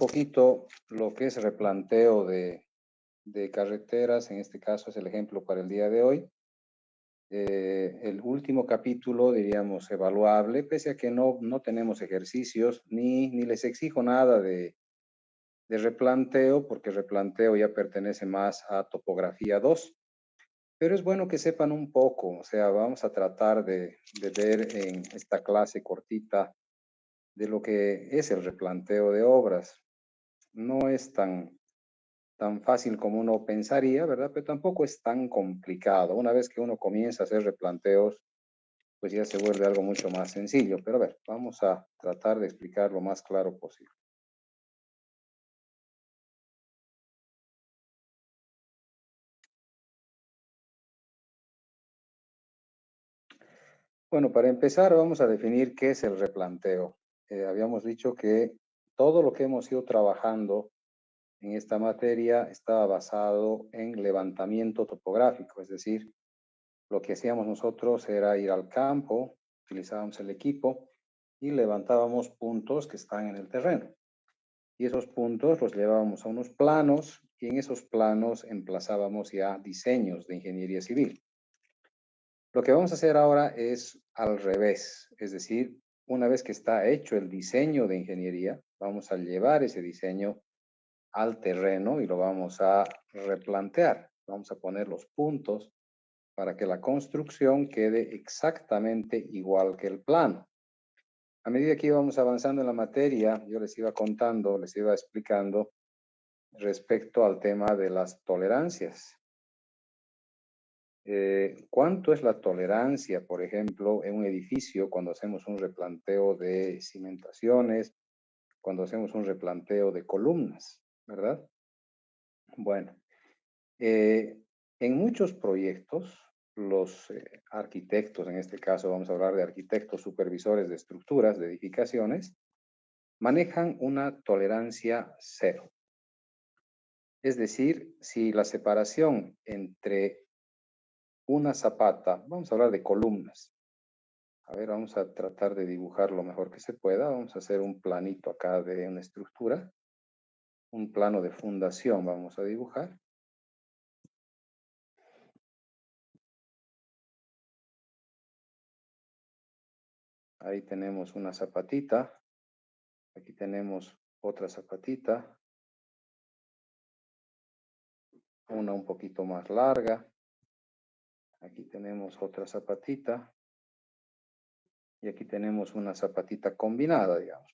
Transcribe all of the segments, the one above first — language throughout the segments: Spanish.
poquito lo que es replanteo de carreteras, en este caso es el ejemplo para el día de hoy. El último capítulo, diríamos, evaluable, pese a que no tenemos ejercicios, ni les exijo nada de replanteo, porque replanteo ya pertenece más a topografía 2. Pero es bueno que sepan un poco, o sea, vamos a tratar de ver en esta clase cortita de lo que es el replanteo de obras. No es tan fácil como uno pensaría, ¿verdad? Pero tampoco es tan complicado. Una vez que uno comienza a hacer replanteos, pues ya se vuelve algo mucho más sencillo. Pero a ver, vamos a tratar de explicar lo más claro posible. Bueno, para empezar vamos a definir qué es el replanteo. Habíamos dicho que todo lo que hemos ido trabajando en esta materia estaba basado en levantamiento topográfico, es decir, lo que hacíamos nosotros era ir al campo, utilizábamos el equipo y levantábamos puntos que están en el terreno. Y esos puntos los llevábamos a unos planos y en esos planos emplazábamos ya diseños de ingeniería civil. Lo que vamos a hacer ahora es al revés, es decir, una vez que está hecho el diseño de ingeniería, vamos a llevar ese diseño al terreno y lo vamos a replantear. Vamos a poner los puntos para que la construcción quede exactamente igual que el plano. A medida que íbamos avanzando en la materia, yo les iba contando, les iba explicando respecto al tema de las tolerancias. ¿Cuánto es la tolerancia, por ejemplo, en un edificio cuando hacemos un replanteo de cimentaciones, cuando hacemos un replanteo de columnas, ¿verdad? Bueno, en muchos proyectos, los arquitectos, en este caso vamos a hablar de arquitectos supervisores de estructuras, de edificaciones, manejan una tolerancia cero. Es decir, si la separación entre una zapata, vamos a hablar de columnas. A ver, vamos a tratar de dibujar lo mejor que se pueda. Vamos a hacer un planito acá de una estructura, un plano de fundación vamos a dibujar. Ahí tenemos una zapatita. Aquí tenemos otra zapatita. Una un poquito más larga. Aquí tenemos otra zapatita. Y aquí tenemos una zapatita combinada, digamos,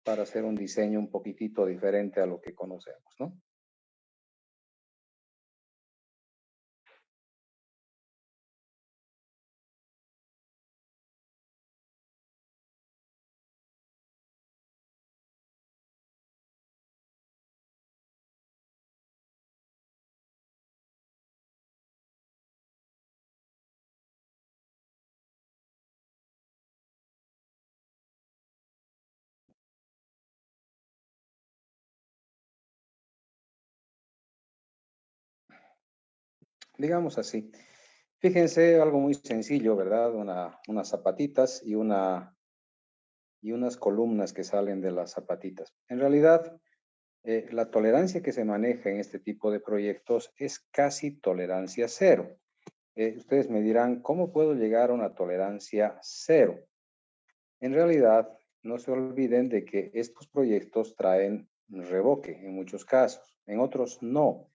para hacer un diseño un poquitito diferente a lo que conocemos, ¿no? Digamos así. Fíjense, algo muy sencillo, ¿verdad? Unas zapatitas y unas columnas que salen de las zapatitas. En realidad, la tolerancia que se maneja en este tipo de proyectos es casi tolerancia cero. Ustedes me dirán, ¿cómo puedo llegar a una tolerancia cero? En realidad, no se olviden de que estos proyectos traen revoque en muchos casos, en otros no.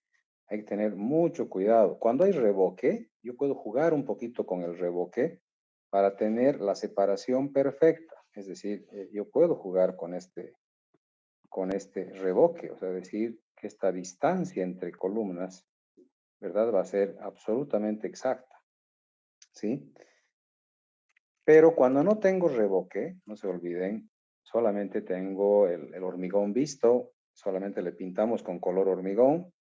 Hay que tener mucho cuidado. Cuando hay revoque, yo puedo jugar un poquito con el revoque para tener la separación perfecta. Es decir, yo puedo jugar con este revoque, o sea, decir que esta distancia entre columnas, ¿verdad? Va a ser absolutamente exacta, ¿sí? Pero cuando no tengo revoque, no se olviden, solamente tengo el hormigón visto, solamente le pintamos con color hormigón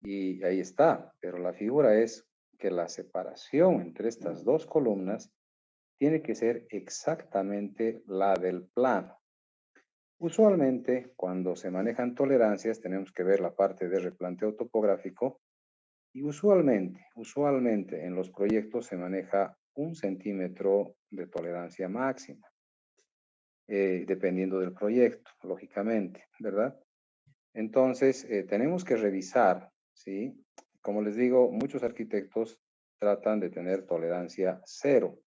y ahí está. Pero la figura es que la separación entre estas dos columnas tiene que ser exactamente la del plano. Usualmente, cuando se manejan tolerancias, tenemos que ver la parte de replanteo topográfico y usualmente en los proyectos se maneja 1 centímetro de tolerancia máxima. dependiendo del proyecto, lógicamente, ¿verdad? Entonces, tenemos que revisar, ¿sí? Como les digo, muchos arquitectos tratan de tener tolerancia cero.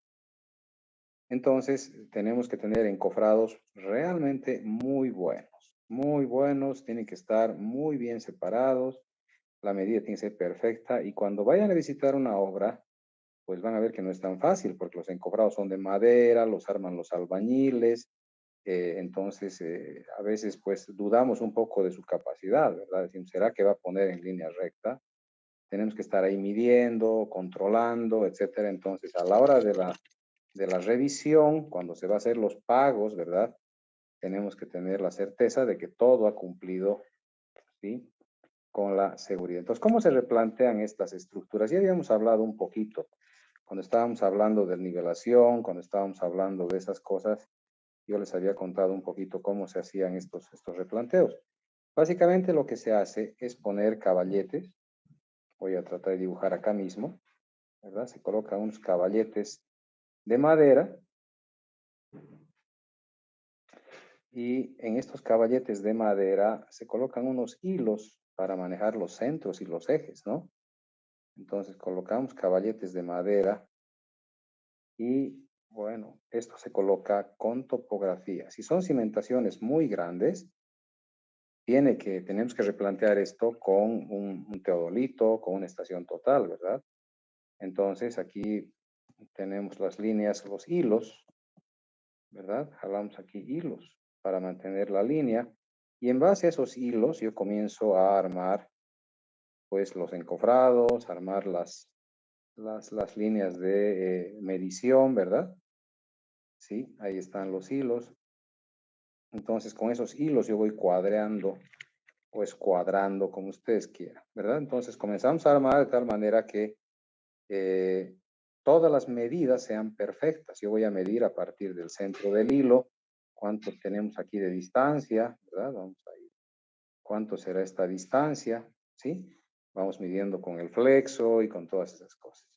Entonces, tenemos que tener encofrados realmente muy buenos, tienen que estar muy bien separados, la medida tiene que ser perfecta y cuando vayan a visitar una obra, pues van a ver que no es tan fácil porque los encofrados son de madera, los arman los albañiles, entonces a veces pues dudamos un poco de su capacidad, ¿verdad? Decimos, ¿será que va a poner en línea recta? Tenemos que estar ahí midiendo, controlando, etcétera. Entonces, a la hora de la revisión, cuando se va a hacer los pagos, ¿verdad? Tenemos que tener la certeza de que todo ha cumplido, ¿sí? Con la seguridad. Entonces, ¿cómo se replantean estas estructuras? Ya habíamos hablado un poquito cuando estábamos hablando de nivelación, cuando estábamos hablando de esas cosas, yo les había contado un poquito cómo se hacían estos replanteos. Básicamente lo que se hace es poner caballetes. Voy a tratar de dibujar acá mismo, ¿verdad? Se colocan unos caballetes de madera y en estos caballetes de madera se colocan unos hilos para manejar los centros y los ejes, ¿no? Entonces colocamos caballetes de madera y bueno, esto se coloca con topografía. Si son cimentaciones muy grandes, tenemos que replantear esto con un teodolito, con una estación total, ¿verdad? Entonces aquí tenemos las líneas, los hilos, ¿verdad? Jalamos aquí hilos para mantener la línea y en base a esos hilos yo comienzo a armar pues los encofrados, armar las líneas de medición, ¿verdad? Sí, ahí están los hilos. Entonces con esos hilos yo voy cuadreando o escuadrando como ustedes quieran, ¿verdad? Entonces comenzamos a armar de tal manera que eh, todas las medidas sean perfectas. Yo voy a medir a partir del centro del hilo cuánto tenemos aquí de distancia, ¿verdad? Vamos a ir. ¿Cuánto será esta distancia? ¿Sí? Vamos midiendo con el flexo y con todas esas cosas.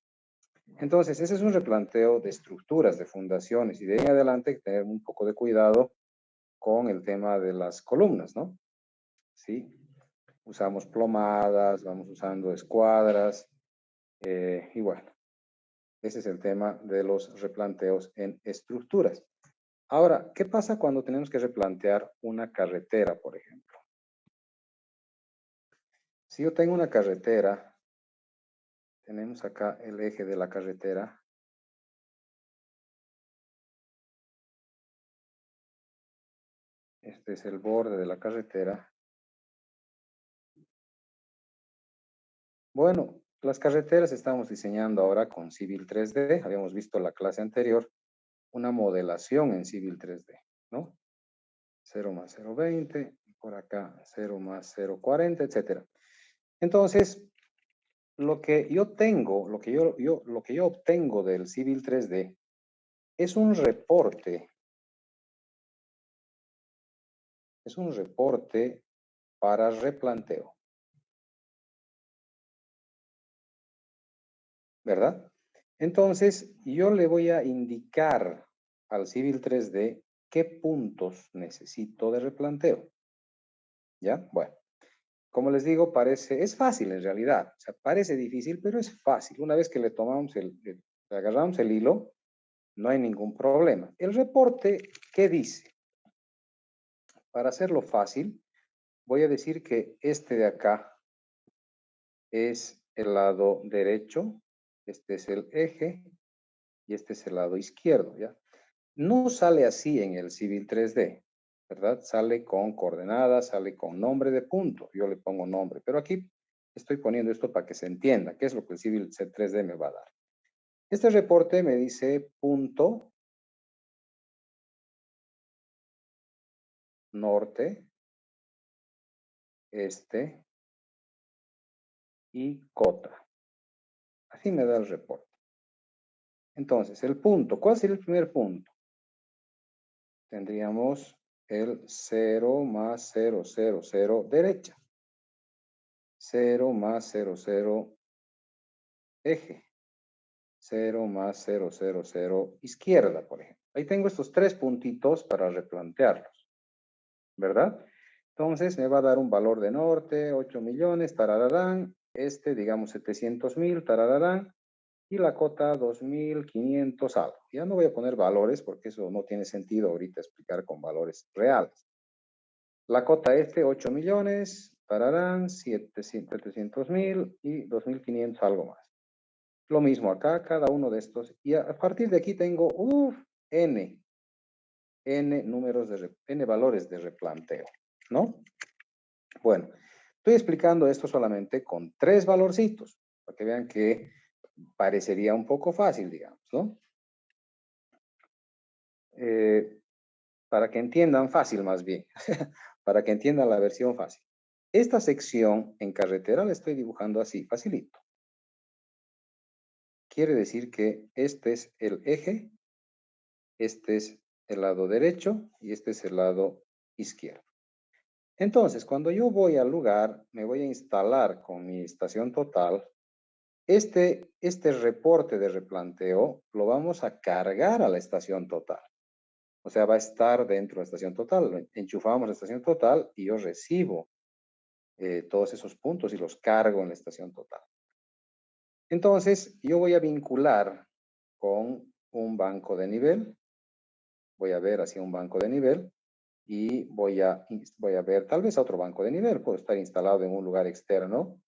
Entonces, ese es un replanteo de estructuras, de fundaciones, y de ahí en adelante hay que tener un poco de cuidado con el tema de las columnas, ¿no? ¿Sí? Usamos plomadas, vamos usando escuadras, y bueno, ese es el tema de los replanteos en estructuras. Ahora, ¿qué pasa cuando tenemos que replantear una carretera, por ejemplo? Si yo tengo una carretera, tenemos acá el eje de la carretera. Este es el borde de la carretera. Bueno, las carreteras estamos diseñando ahora con Civil 3D. Habíamos visto la clase anterior una modelación en Civil 3D, ¿no? 0 más 0,20, por acá 0 más 0,40, etcétera. Entonces, lo que yo tengo, lo que yo obtengo del Civil 3D es un reporte para replanteo, ¿verdad? Entonces, yo le voy a indicar al Civil 3D qué puntos necesito de replanteo. ¿Ya? Bueno, como les digo, es fácil en realidad. O sea, parece difícil, pero es fácil. Una vez que le tomamos le agarramos el hilo, no hay ningún problema. El reporte, ¿qué dice? Para hacerlo fácil, voy a decir que este de acá es el lado derecho, este es el eje y este es el lado izquierdo, ¿ya? No sale así en el Civil 3D, ¿verdad? Sale con coordenadas, sale con nombre de punto. Yo le pongo nombre, pero aquí estoy poniendo esto para que se entienda qué es lo que el Civil 3D me va a dar. Este reporte me dice punto norte, este y cota. Así me da el reporte. Entonces, el punto, ¿cuál sería el primer punto? Tendríamos el 0 más 0, 0, 0 derecha. 0 más 0, 0 eje. 0 más 0, 0, 0 izquierda, por ejemplo. Ahí tengo estos 3 puntitos para replantearlos, ¿verdad? Entonces me va a dar un valor de norte, 8 millones, tarararán, digamos 700,000, tarararán, y la cota 2.500 algo. Ya no voy a poner valores porque eso no tiene sentido ahorita explicar con valores reales. La cota 8 millones, tararán, 700,000 y 2.500 algo más. Lo mismo acá, cada uno de estos. Y a partir de aquí tengo, N N valores de replanteo, ¿no? Bueno, estoy explicando esto solamente con 3 valorcitos, para que vean que parecería un poco fácil, digamos, ¿no? Para que entiendan fácil más bien, para que entiendan la versión fácil. Esta sección en carretera la estoy dibujando así, facilito. Quiere decir que este es el eje, este es el lado derecho y este es el lado izquierdo. Entonces, cuando yo voy al lugar, me voy a instalar con mi estación total. Este reporte de replanteo lo vamos a cargar a la estación total. O sea, va a estar dentro de la estación total. Enchufamos la estación total y yo recibo todos esos puntos y los cargo en la estación total. Entonces, yo voy a vincular con un banco de nivel. Voy a ver hacia un banco de nivel y voy a ver tal vez a otro banco de nivel. Puedo estar instalado en un lugar externo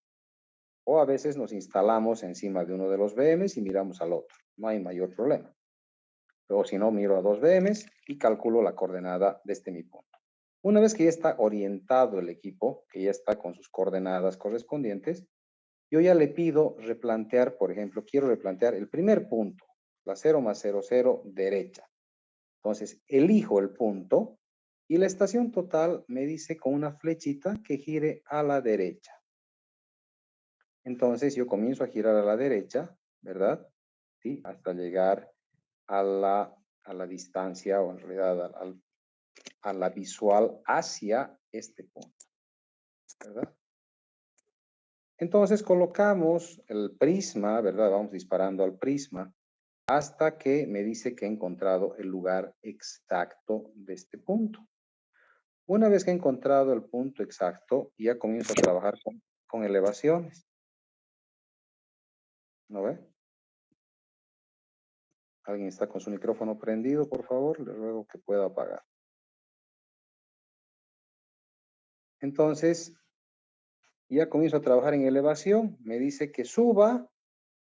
o a veces nos instalamos encima de uno de los VMs y miramos al otro. No hay mayor problema. O si no, miro a 2 VMs y calculo la coordenada desde mi punto. Una vez que ya está orientado el equipo, que ya está con sus coordenadas correspondientes, yo ya le pido replantear, por ejemplo, quiero replantear el primer punto, la 0 más 0, 0, derecha. Entonces, elijo el punto y la estación total me dice con una flechita que gire a la derecha. Entonces, yo comienzo a girar a la derecha, ¿verdad? ¿Sí? Hasta llegar a la distancia, o en realidad a la visual hacia este punto, ¿verdad? Entonces, colocamos el prisma, ¿verdad? Vamos disparando al prisma hasta que me dice que he encontrado el lugar exacto de este punto. Una vez que he encontrado el punto exacto, ya comienzo a trabajar con elevaciones. ¿No ve? ¿Alguien está con su micrófono prendido, por favor? Le ruego que pueda apagar. Entonces, ya comienzo a trabajar en elevación. Me dice que suba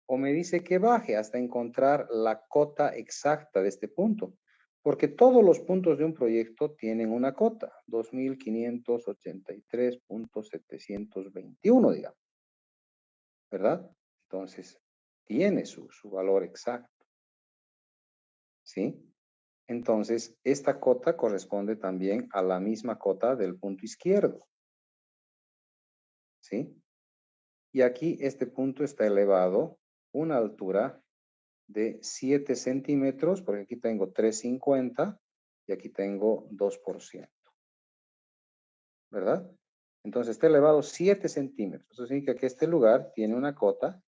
o me dice que baje hasta encontrar la cota exacta de este punto. Porque todos los puntos de un proyecto tienen una cota, 2583.721, digamos, ¿verdad? Entonces, tiene su valor exacto, ¿sí? Entonces, esta cota corresponde también a la misma cota del punto izquierdo, ¿sí? Y aquí este punto está elevado una altura de 7 centímetros, porque aquí tengo 350 y aquí tengo 2%, ¿verdad? Entonces está elevado 7 centímetros. Eso significa que este lugar tiene una cota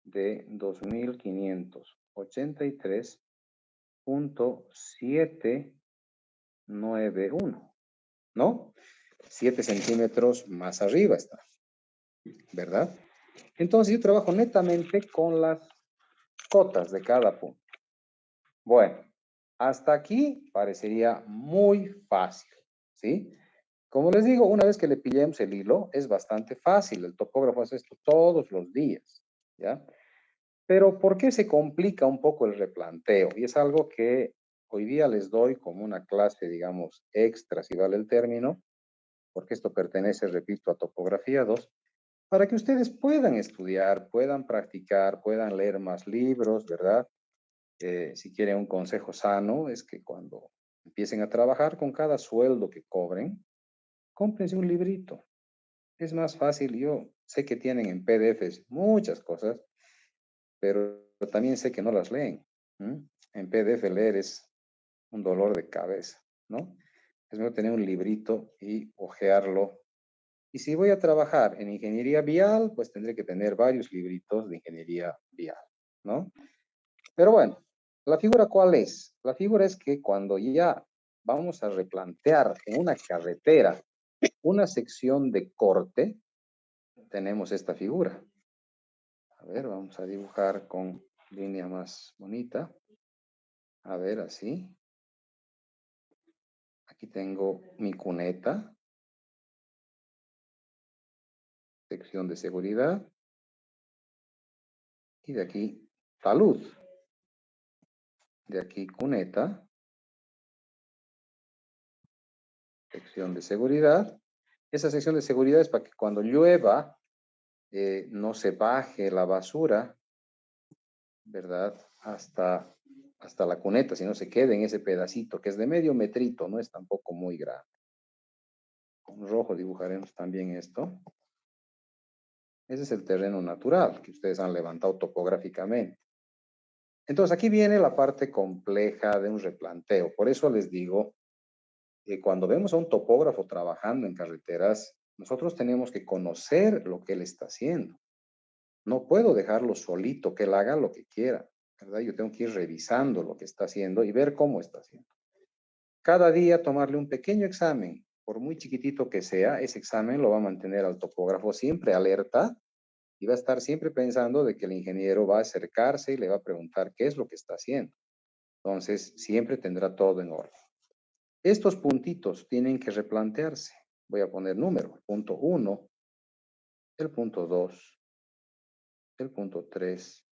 de 2583.791, ¿no? 7 centímetros más arriba está, ¿verdad? Entonces yo trabajo netamente con las cotas de cada punto. Bueno, hasta aquí parecería muy fácil, ¿sí? Como les digo, una vez que le pillemos el hilo, es bastante fácil. El topógrafo hace esto todos los días, ¿ya? Pero ¿por qué se complica un poco el replanteo? Y es algo que hoy día les doy como una clase, digamos, extra, si vale el término, porque esto pertenece, repito, a Topografía 2, para que ustedes puedan estudiar, puedan practicar, puedan leer más libros, ¿verdad? Si quieren un consejo sano, es que cuando empiecen a trabajar con cada sueldo que cobren, cómprense un librito. Es más fácil, yo sé que tienen en PDFs muchas cosas, pero también sé que no las leen. En PDF leer es un dolor de cabeza, ¿no? Es mejor tener un librito y hojearlo. Y si voy a trabajar en ingeniería vial, pues tendré que tener varios libritos de ingeniería vial, ¿no? Pero bueno, ¿La figura cuál es? La figura es que cuando ya vamos a replantear en una carretera una sección de corte, tenemos esta figura. A ver, vamos a dibujar con línea más bonita. A ver, así. Aquí tengo mi cuneta, sección de seguridad. Y de aquí, talud. De aquí, cuneta, sección de seguridad. Esa sección de seguridad es para que cuando llueva no se baje la basura, ¿verdad? Hasta la cuneta, sino se quede en ese pedacito que es de medio metrito, no es tampoco muy grande. Con rojo dibujaremos también esto. Ese es el terreno natural que ustedes han levantado topográficamente. Entonces aquí viene la parte compleja de un replanteo. Por eso les digo que cuando vemos a un topógrafo trabajando en carreteras, nosotros tenemos que conocer lo que él está haciendo. No puedo dejarlo solito, que él haga lo que quiera, ¿verdad? Yo tengo que ir revisando lo que está haciendo y ver cómo está haciendo. Cada día tomarle un pequeño examen, por muy chiquitito que sea, ese examen lo va a mantener al topógrafo siempre alerta y va a estar siempre pensando de que el ingeniero va a acercarse y le va a preguntar qué es lo que está haciendo. Entonces, siempre tendrá todo en orden. Estos puntitos tienen que replantearse. Voy a poner número, punto 1, el punto 2, el punto 3.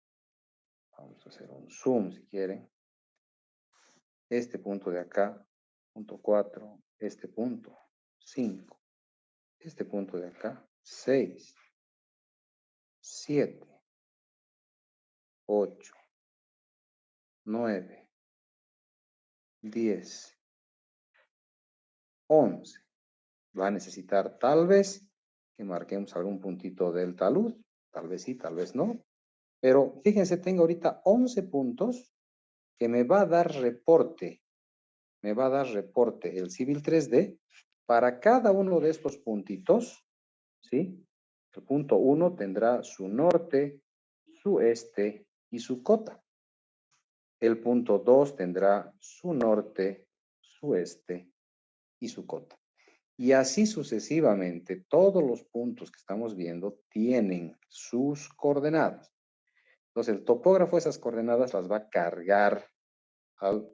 Vamos a hacer un zoom si quieren. Este punto de acá, punto 4, este punto, 5, este punto de acá, 6, 7, 8, 9, 10, 11. Va a necesitar tal vez que marquemos algún puntito del talud, tal vez sí, tal vez no. Pero fíjense, tengo ahorita 11 puntos que me va a dar reporte. Me va a dar reporte el Civil 3D para cada uno de estos puntitos, ¿sí? El punto 1 tendrá su norte, su este y su cota. El punto 2 tendrá su norte, su este y su cota. Y así sucesivamente, todos los puntos que estamos viendo tienen sus coordenadas. Entonces, el topógrafo esas coordenadas las va a cargar al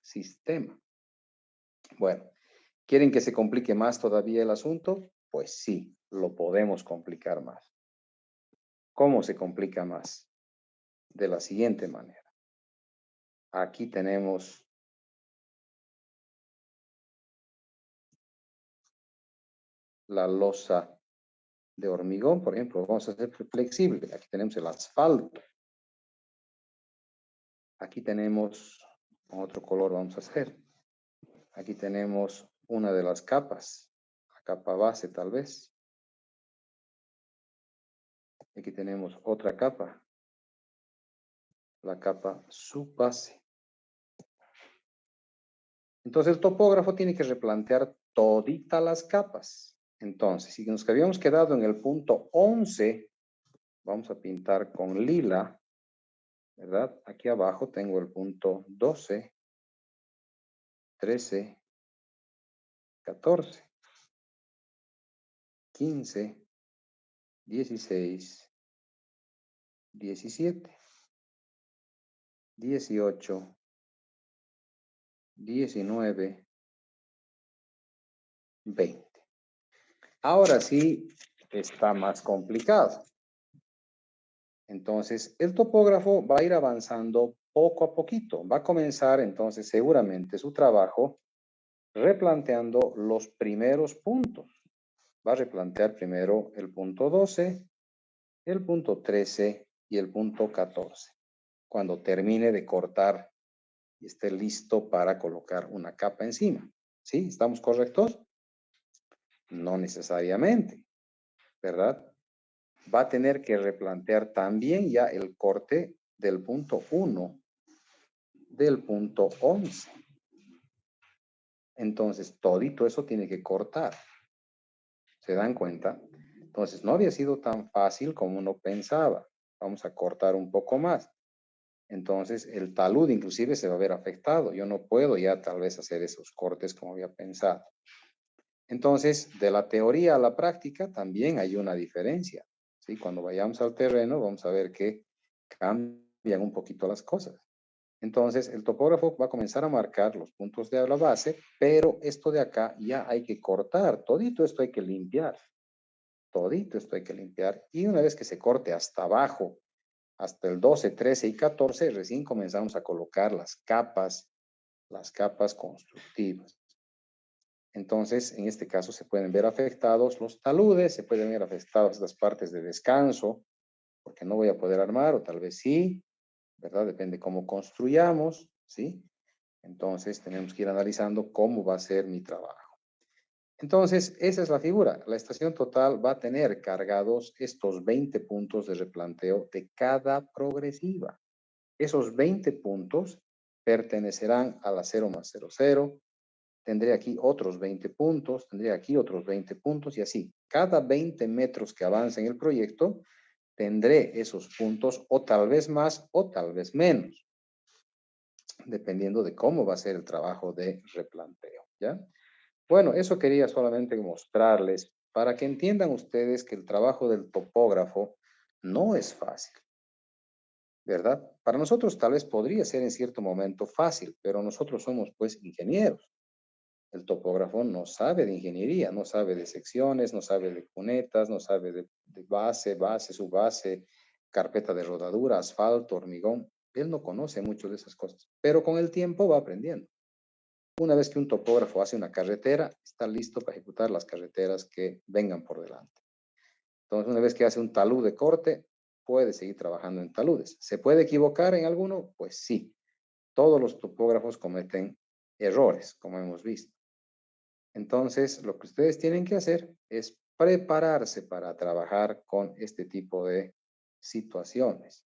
sistema. Bueno, ¿quieren que se complique más todavía el asunto? Pues sí, lo podemos complicar más. ¿Cómo se complica más? De la siguiente manera. Aquí tenemos la losa de hormigón, por ejemplo, vamos a hacer flexible. Aquí tenemos el asfalto. Aquí tenemos, con otro color vamos a hacer. Aquí tenemos una de las capas, la capa base tal vez. Aquí tenemos otra capa, la capa subbase. Entonces el topógrafo tiene que replantear toditas las capas. Entonces, si nos habíamos quedado en el punto 11, vamos a pintar con lila, ¿verdad? Aquí abajo tengo el punto 12, 13, 14, 15, 16, 17, 18, 19, 20. Ahora sí está más complicado. Entonces, el topógrafo va a ir avanzando poco a poquito. Va a comenzar entonces seguramente su trabajo replanteando los primeros puntos. Va a replantear primero el punto 12, el punto 13 y el punto 14. Cuando termine de cortar y esté listo para colocar una capa encima. ¿Sí? ¿Estamos correctos? No necesariamente, ¿verdad? Va a tener que replantear también ya el corte del punto 1 del punto 11. Entonces, todito eso tiene que cortar. ¿Se dan cuenta? Entonces, no había sido tan fácil como uno pensaba. Vamos a cortar un poco más. Entonces, el talud inclusive se va a ver afectado. Yo no puedo ya tal vez hacer esos cortes como había pensado. Entonces, de la teoría a la práctica también hay una diferencia. ¿Sí? Cuando vayamos al terreno, vamos a ver que cambian un poquito las cosas. Entonces, el topógrafo va a comenzar a marcar los puntos de la base, pero esto de acá ya hay que cortar. Todito esto hay que limpiar. Todito esto hay que limpiar. Y una vez que se corte hasta abajo, hasta el 12, 13 y 14, recién comenzamos a colocar las capas constructivas. Entonces, en este caso se pueden ver afectados los taludes, se pueden ver afectadas las partes de descanso, porque no voy a poder armar, o tal vez sí, ¿verdad? Depende cómo construyamos, ¿sí? Entonces, tenemos que ir analizando cómo va a ser mi trabajo. Entonces, esa es la figura. La estación total va a tener cargados estos 20 puntos de replanteo de cada progresiva. Esos 20 puntos pertenecerán a la 0 más 0, 0. Tendré aquí otros 20 puntos, tendré aquí otros 20 puntos y así. Cada 20 metros que avance en el proyecto, tendré esos puntos o tal vez más o tal vez menos, dependiendo de cómo va a ser el trabajo de replanteo, ¿ya? Bueno, eso quería solamente mostrarles para que entiendan ustedes que el trabajo del topógrafo no es fácil, ¿verdad? Para nosotros tal vez podría ser en cierto momento fácil, pero nosotros somos pues ingenieros. El topógrafo no sabe de ingeniería, no sabe de secciones, no sabe de cunetas, no sabe de base, subbase, carpeta de rodadura, asfalto, hormigón. Él no conoce mucho de esas cosas, pero con el tiempo va aprendiendo. Una vez que un topógrafo hace una carretera, está listo para ejecutar las carreteras que vengan por delante. Entonces, una vez que hace un talud de corte, puede seguir trabajando en taludes. ¿Se puede equivocar en alguno? Pues sí. Todos los topógrafos cometen errores, como hemos visto. Entonces, lo que ustedes tienen que hacer es prepararse para trabajar con este tipo de situaciones.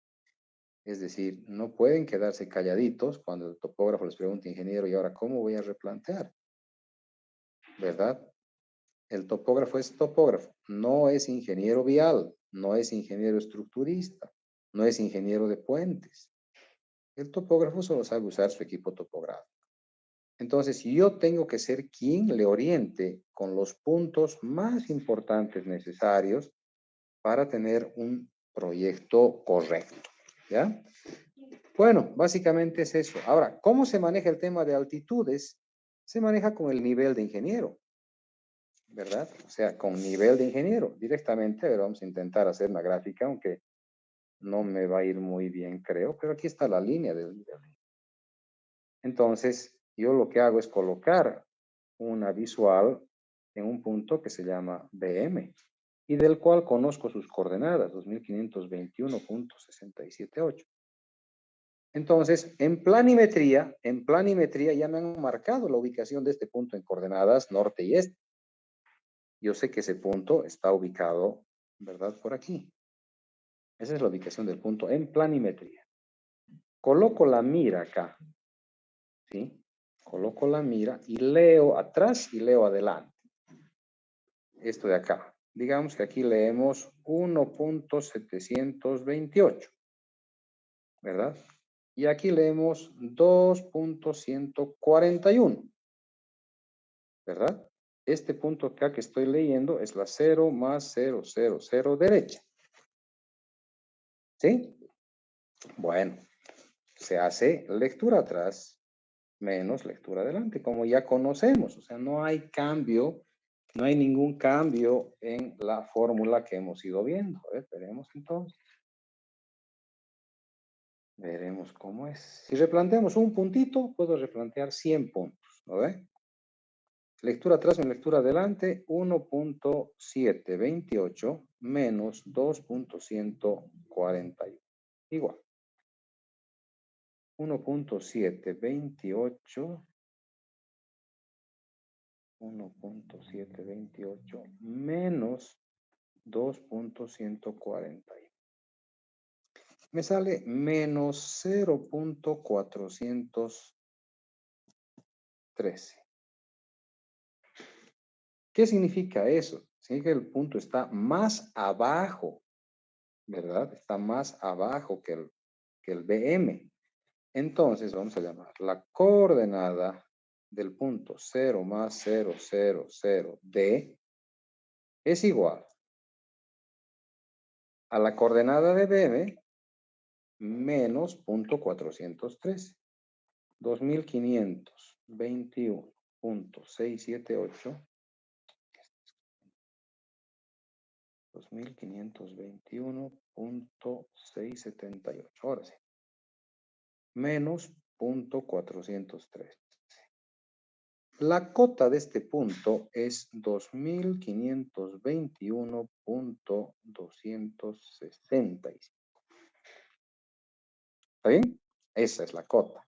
Es decir, no pueden quedarse calladitos cuando el topógrafo les pregunta, ingeniero, ¿y ahora cómo voy a replantear? ¿Verdad? El topógrafo es topógrafo, no es ingeniero vial, no es ingeniero estructurista, no es ingeniero de puentes. El topógrafo solo sabe usar su equipo topográfico. Entonces, yo tengo que ser quien le oriente con los puntos más importantes necesarios para tener un proyecto correcto, ¿ya? Bueno, básicamente es eso. Ahora, ¿cómo se maneja el tema de altitudes? Se maneja con el nivel de ingeniero, ¿verdad? O sea, con nivel de ingeniero, directamente. A ver, vamos a intentar hacer una gráfica, aunque no me va a ir muy bien, creo, pero aquí está la línea del nivel. Entonces, yo lo que hago es colocar una visual en un punto que se llama BM y del cual conozco sus coordenadas, 2521.678. Entonces, en planimetría ya me han marcado la ubicación de este punto en coordenadas norte y este. Yo sé que ese punto está ubicado, ¿verdad? Por aquí. Esa es la ubicación del punto en planimetría. Coloco la mira acá, ¿sí? Coloco la mira y leo atrás y leo adelante. Esto de acá. Digamos que aquí leemos 1.728, ¿verdad? Y aquí leemos 2.141, ¿verdad? Este punto acá que estoy leyendo es la 0 más 0, 0, 0 derecha. ¿Sí? Bueno, se hace lectura atrás menos lectura adelante, como ya conocemos. O sea, no hay cambio, no hay ningún cambio en la fórmula que hemos ido viendo. A ver, veremos entonces. Veremos cómo es. Si replanteamos un puntito, puedo replantear 100 puntos. ¿No ve? Lectura atrás en lectura adelante, 1.728 menos 2.141. Igual. 1.728 menos 2.141. Me sale menos 0.413. ¿Qué significa eso? Significa que el punto está más abajo, ¿verdad? Está más abajo que el BM. Entonces vamos a llamar la coordenada del punto 0 más 0, 0, 0, D es igual a la coordenada de BM menos punto 413. 2521.678. 2521.678. Ahora sí. Menos punto 413. La cota de este punto es 2521.265. ¿Está bien? Esa es la cota.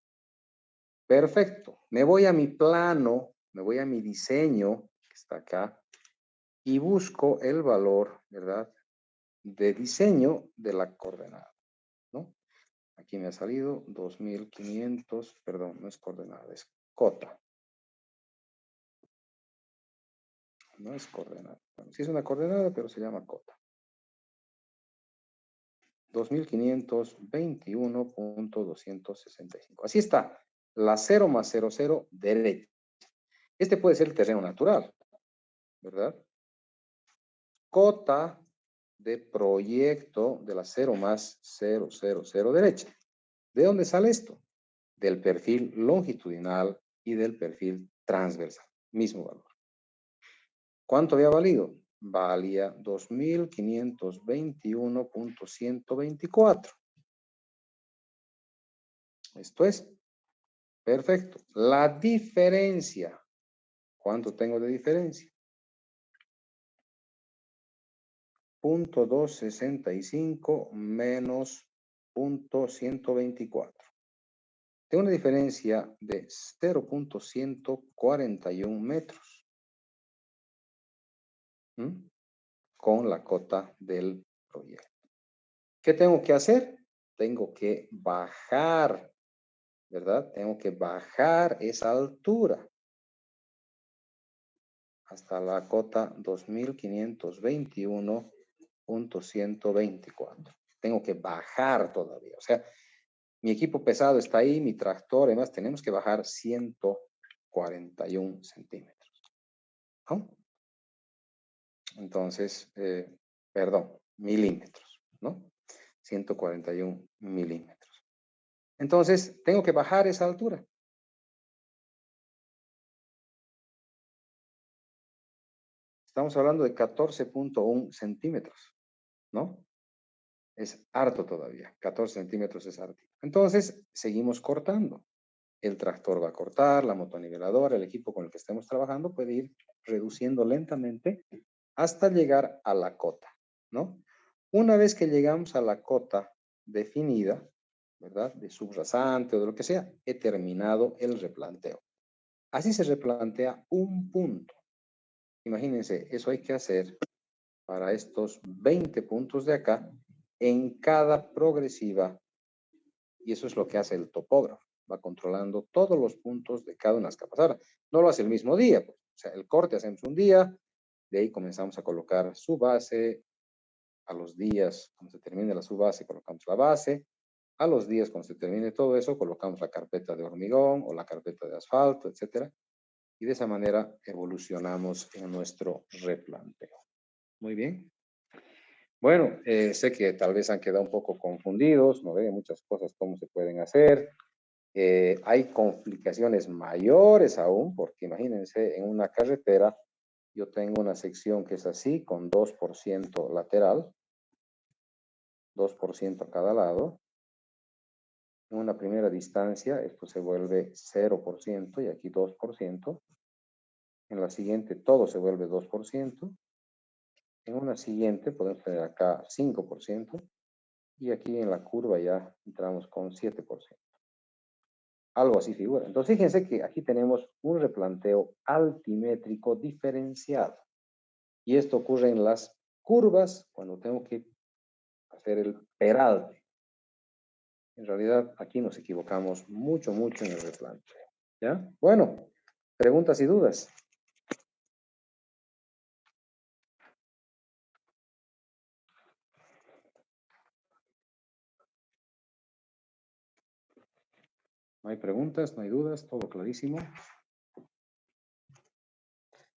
Perfecto. Me voy a mi plano, me voy a mi diseño, que está acá, y busco el valor, ¿verdad?, de diseño de la coordenada, ¿no? Aquí me ha salido 2500, perdón, no es coordenada, es cota. No es coordenada. Bueno, sí es una coordenada, pero se llama cota. 2521.265. Así está. La 0 más 0, 0, derecha. Este puede ser el terreno natural, ¿verdad? Cota de proyecto de la 0 más 0, 0, 0 derecha. ¿De dónde sale esto? Del perfil longitudinal y del perfil transversal. Mismo valor. ¿Cuánto había valido? Valía 2521.124. Esto es perfecto. La diferencia. ¿Cuánto tengo de diferencia? 0.265 menos 0.124. Tengo una diferencia de 0.141 metros. Con la cota del proyecto. ¿Qué tengo que hacer? Tengo que bajar, ¿verdad? Tengo que bajar esa altura hasta la cota 2521.124. Tengo que bajar todavía. O sea, mi equipo pesado está ahí, mi tractor, además tenemos que bajar 141 centímetros. ¿No? Entonces, perdón, milímetros, ¿no? 141 milímetros. Entonces, tengo que bajar esa altura. Estamos hablando de 14.1 centímetros, ¿no? Es harto todavía. 14 centímetros es harto. Entonces, seguimos cortando. El tractor va a cortar, la motoniveladora, el equipo con el que estemos trabajando puede ir reduciendo lentamente hasta llegar a la cota, ¿no? Una vez que llegamos a la cota definida, ¿verdad?, de subrasante o de lo que sea, he terminado el replanteo. Así se replantea un punto. Imagínense, eso hay que hacer para estos 20 puntos de acá en cada progresiva, y eso es lo que hace el topógrafo. Va controlando todos los puntos de cada una de las capas. Ahora, no lo hace el mismo día, pues. O sea, el corte hacemos un día, de ahí comenzamos a colocar su base, a los días, cuando se termine la subbase, colocamos la base, a los días, cuando se termine todo eso, colocamos la carpeta de hormigón o la carpeta de asfalto, etcétera, y de esa manera evolucionamos en nuestro replanteo. Muy bien. Bueno, sé que tal vez han quedado un poco confundidos, no ve muchas cosas cómo se pueden hacer. Hay complicaciones mayores aún, porque imagínense, en una carretera yo tengo una sección que es así, con 2% lateral, 2% a cada lado. En una primera distancia esto se vuelve 0% y aquí 2%. En la siguiente todo se vuelve 2%. En una siguiente podemos tener acá 5%. Y aquí en la curva ya entramos con 7%. Algo así figura. Entonces fíjense que aquí tenemos un replanteo altimétrico diferenciado. Y esto ocurre en las curvas cuando tengo que hacer el peralte. En realidad aquí nos equivocamos mucho, mucho en el replanteo. ¿Ya? Bueno, preguntas y dudas. ¿No hay preguntas? ¿No hay dudas? ¿Todo clarísimo?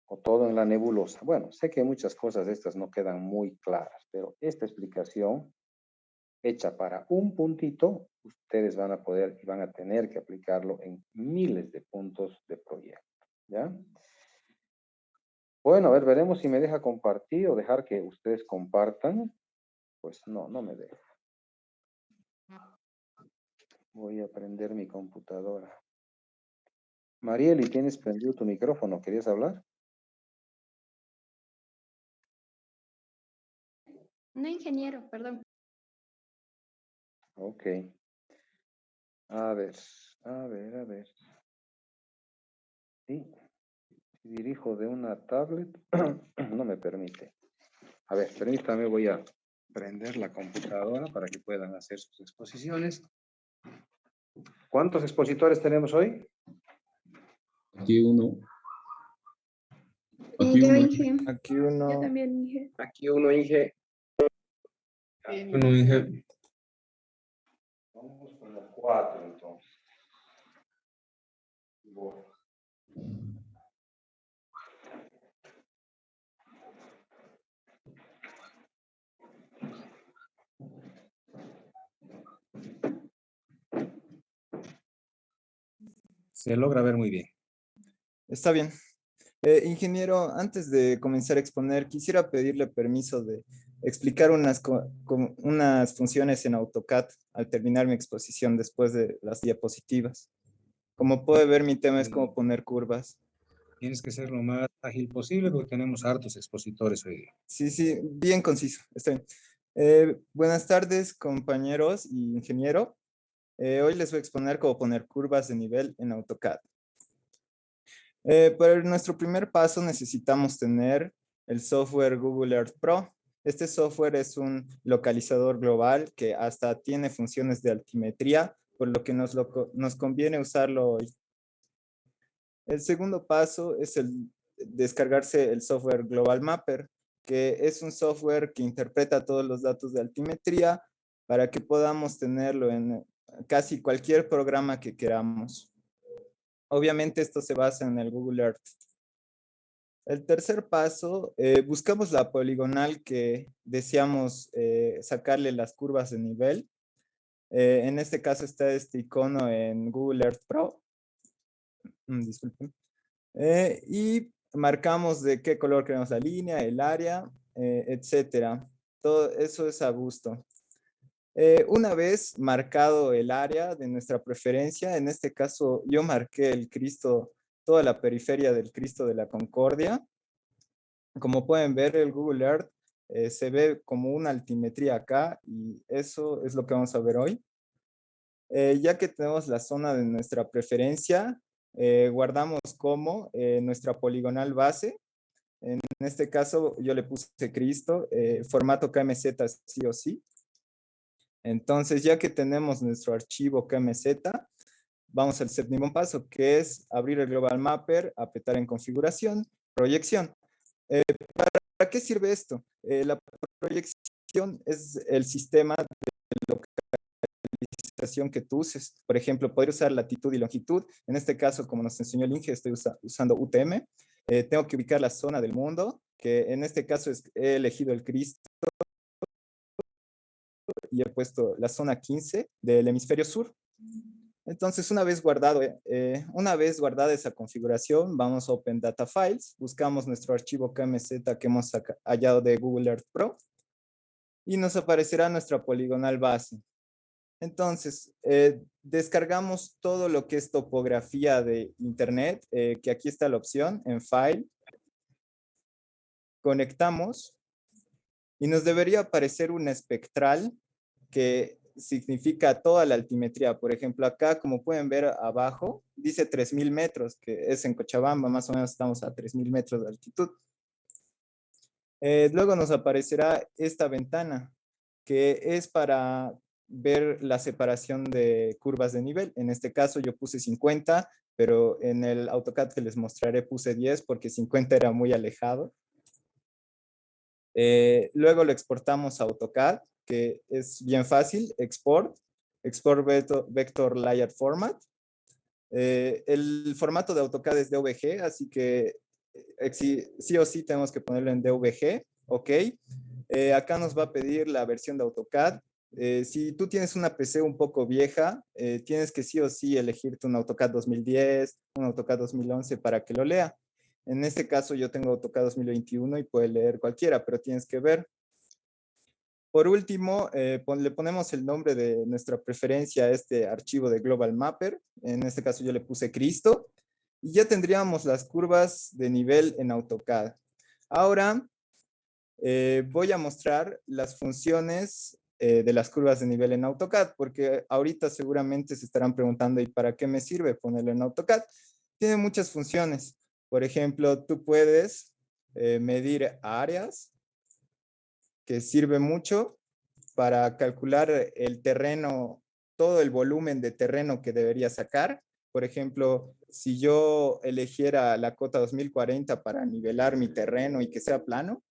¿O todo en la nebulosa? Bueno, sé que muchas cosas de estas no quedan muy claras, pero esta explicación hecha para un puntito, ustedes van a poder y van a tener que aplicarlo en miles de puntos de proyecto, ¿ya? Bueno, a ver, veremos si me deja compartir o dejar que ustedes compartan. Pues no, no me deja. Voy a prender mi computadora. Marieli, ¿tienes prendido tu micrófono? ¿Querías hablar? No, ingeniero, perdón. Ok. A ver, a ver. Sí, si dirijo de una tablet, no me permite. A ver, permítame, voy a prender la computadora para que puedan hacer sus exposiciones. ¿Cuántos expositores tenemos hoy? Aquí uno. Aquí Yo, uno. Inge. Aquí Yo uno. también, Inge. Aquí uno, Inge. Uno, Inge. Vamos con los cuatro, entonces. Bueno. Se logra ver muy bien. Está bien. Ingeniero, antes de comenzar a exponer, quisiera pedirle permiso de explicar unas funciones en AutoCAD al terminar mi exposición después de las diapositivas. Como puede ver, mi tema es cómo poner curvas. Tienes que ser lo más ágil posible porque tenemos hartos expositores hoy día. Sí, sí, bien conciso. Está bien. Buenas tardes, compañeros y ingeniero. Hoy les voy a exponer cómo poner curvas de nivel en AutoCAD. Para nuestro primer paso necesitamos tener el software Google Earth Pro. Este software es un localizador global que hasta tiene funciones de altimetría, por lo que nos conviene usarlo hoy. El segundo paso es el descargarse el software Global Mapper, que es un software que interpreta todos los datos de altimetría para que podamos tenerlo en casi cualquier programa que queramos. Obviamente esto se basa en el Google Earth. El tercer paso, buscamos la poligonal que deseamos sacarle las curvas de nivel. En este caso está este icono en Google Earth Pro. Disculpen. Y marcamos de qué color queremos la línea, el área, etcétera. Todo eso es a gusto. Una vez marcado el área de nuestra preferencia, en este caso yo marqué el Cristo, toda la periferia del Cristo de la Concordia. Como pueden ver, el Google Earth se ve como una altimetría acá y eso es lo que vamos a ver hoy. Ya que tenemos la zona de nuestra preferencia, guardamos como nuestra poligonal base. En este caso yo le puse Cristo, formato KMZ sí o sí. Entonces, ya que tenemos nuestro archivo KMZ, vamos al séptimo paso, que es abrir el Global Mapper, apretar en configuración, proyección. ¿Para qué sirve esto? La proyección es el sistema de localización que tú uses. Por ejemplo, podría usar latitud y longitud. En este caso, como nos enseñó el Inge, estoy usando UTM. Tengo que ubicar la zona del mundo, que en este caso he elegido el Cristo y he puesto la zona 15 del hemisferio sur. Entonces, una vez guardada esa configuración, vamos a Open Data Files, buscamos nuestro archivo KMZ que hemos hallado de Google Earth Pro y nos aparecerá nuestra poligonal base. Entonces, descargamos todo lo que es topografía de Internet, que aquí está la opción en File. Conectamos y nos debería aparecer un espectral que significa toda la altimetría. Por ejemplo, acá, como pueden ver abajo, dice 3000 metros, que es en Cochabamba, más o menos estamos a 3000 metros de altitud. Luego nos aparecerá esta ventana, que es para ver la separación de curvas de nivel. En este caso yo puse 50, pero en el AutoCAD que les mostraré puse 10 porque 50 era muy alejado. Luego lo exportamos a AutoCAD, que es bien fácil, export vector layer format. El formato de AutoCAD es DVG, así que sí o sí tenemos que ponerlo en DVG, ¿ok? Acá nos va a pedir la versión de AutoCAD. Si tú tienes una PC un poco vieja, tienes que sí o sí elegirte un AutoCAD 2010, un AutoCAD 2011 para que lo lea. En este caso yo tengo AutoCAD 2021 y puede leer cualquiera, pero tienes que ver. Por último, le ponemos el nombre de nuestra preferencia a este archivo de Global Mapper. En este caso yo le puse Cristo. Y ya tendríamos las curvas de nivel en AutoCAD. Ahora voy a mostrar las funciones de las curvas de nivel en AutoCAD, porque ahorita seguramente se estarán preguntando, ¿y para qué me sirve ponerlo en AutoCAD? Tiene muchas funciones. Por ejemplo, tú puedes medir áreas, que sirve mucho para calcular el terreno, todo el volumen de terreno que debería sacar. Por ejemplo, si yo eligiera la cota 2040 para nivelar mi terreno y que sea plano,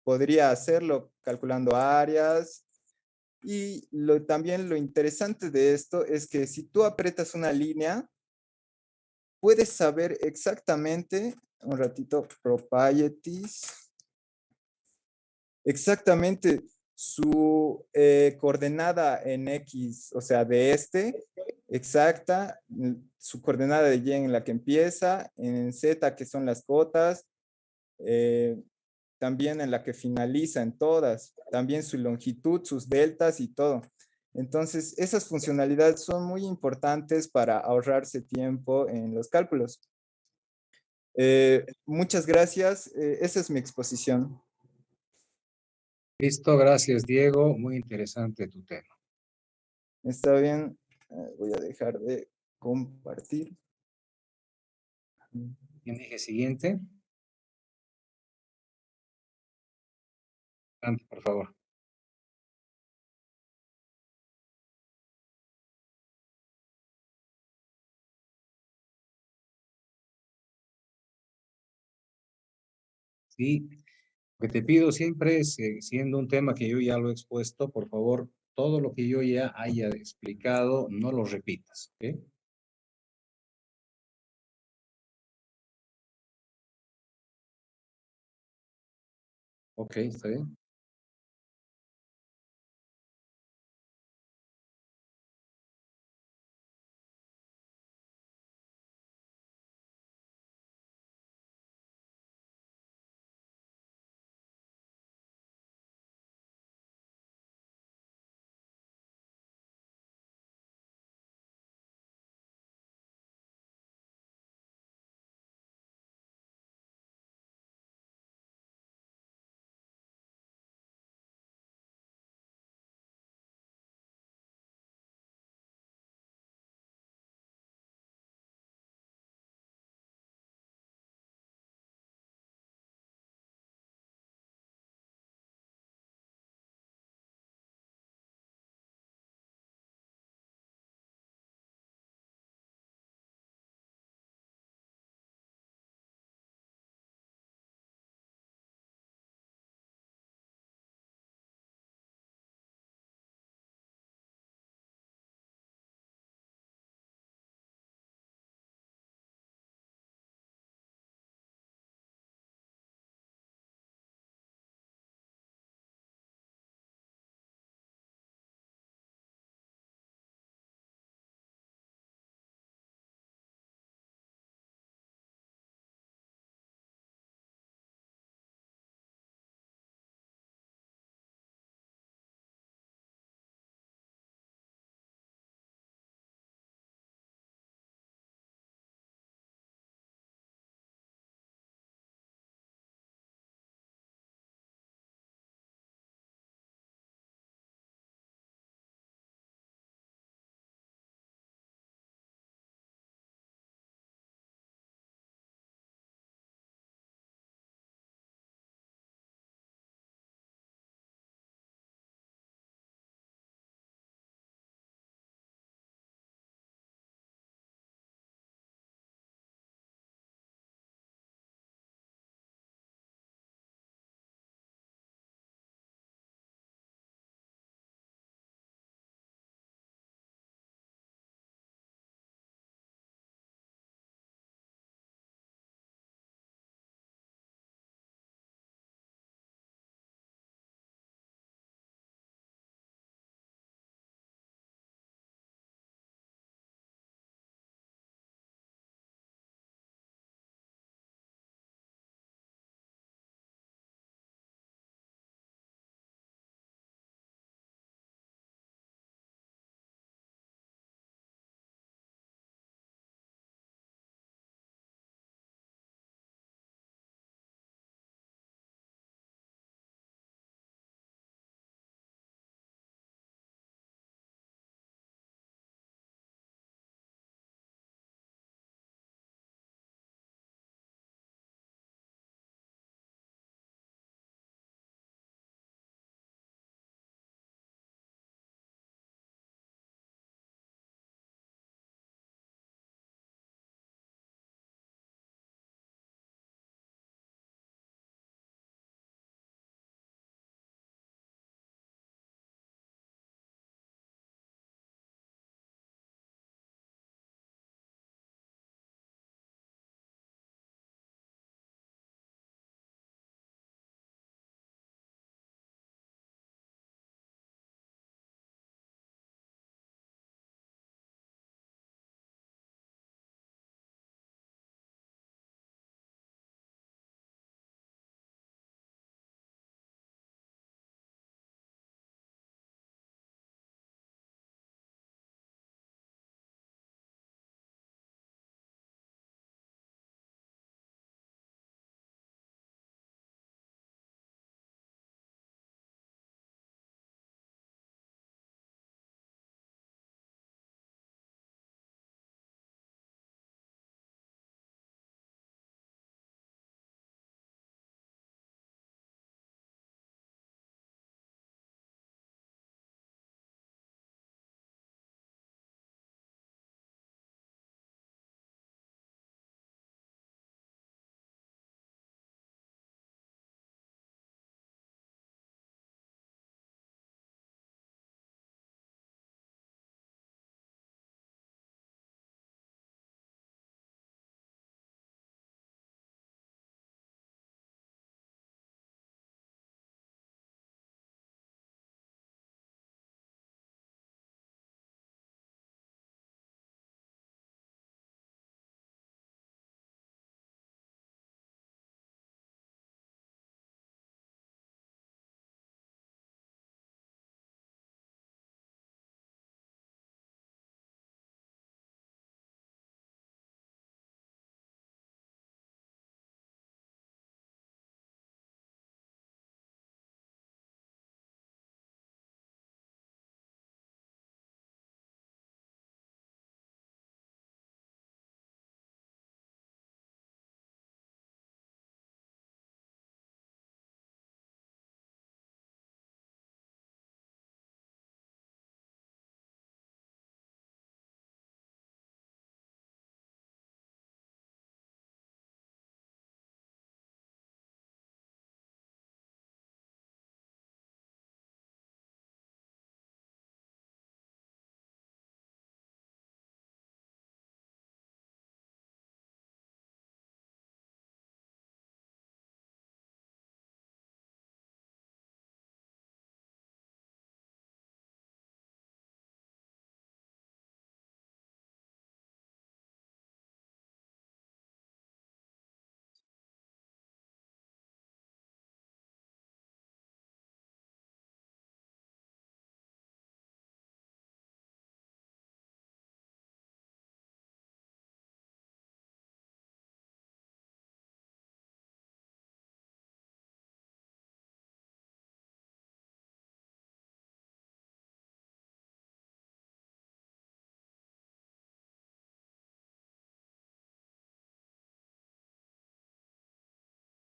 podría hacerlo calculando áreas. Y también lo interesante de esto es que si tú aprietas una línea, puedes saber exactamente, un ratito, properties, exactamente su coordenada en X, o sea, de exacta, su coordenada de Y en la que empieza, en Z, que son las cotas, eh, también en la que finaliza en todas, también su longitud, sus deltas y todo. Entonces, esas funcionalidades son muy importantes para ahorrarse tiempo en los cálculos. Muchas gracias. Esa es mi exposición. Listo, gracias Diego, muy interesante tu tema. Está bien. Voy a dejar de compartir. En eje siguiente. Adelante, por favor. Sí, lo que te pido siempre es, siendo un tema que yo ya lo he expuesto, por favor, todo lo que yo ya haya explicado, no lo repitas, ¿ok? Ok, está bien.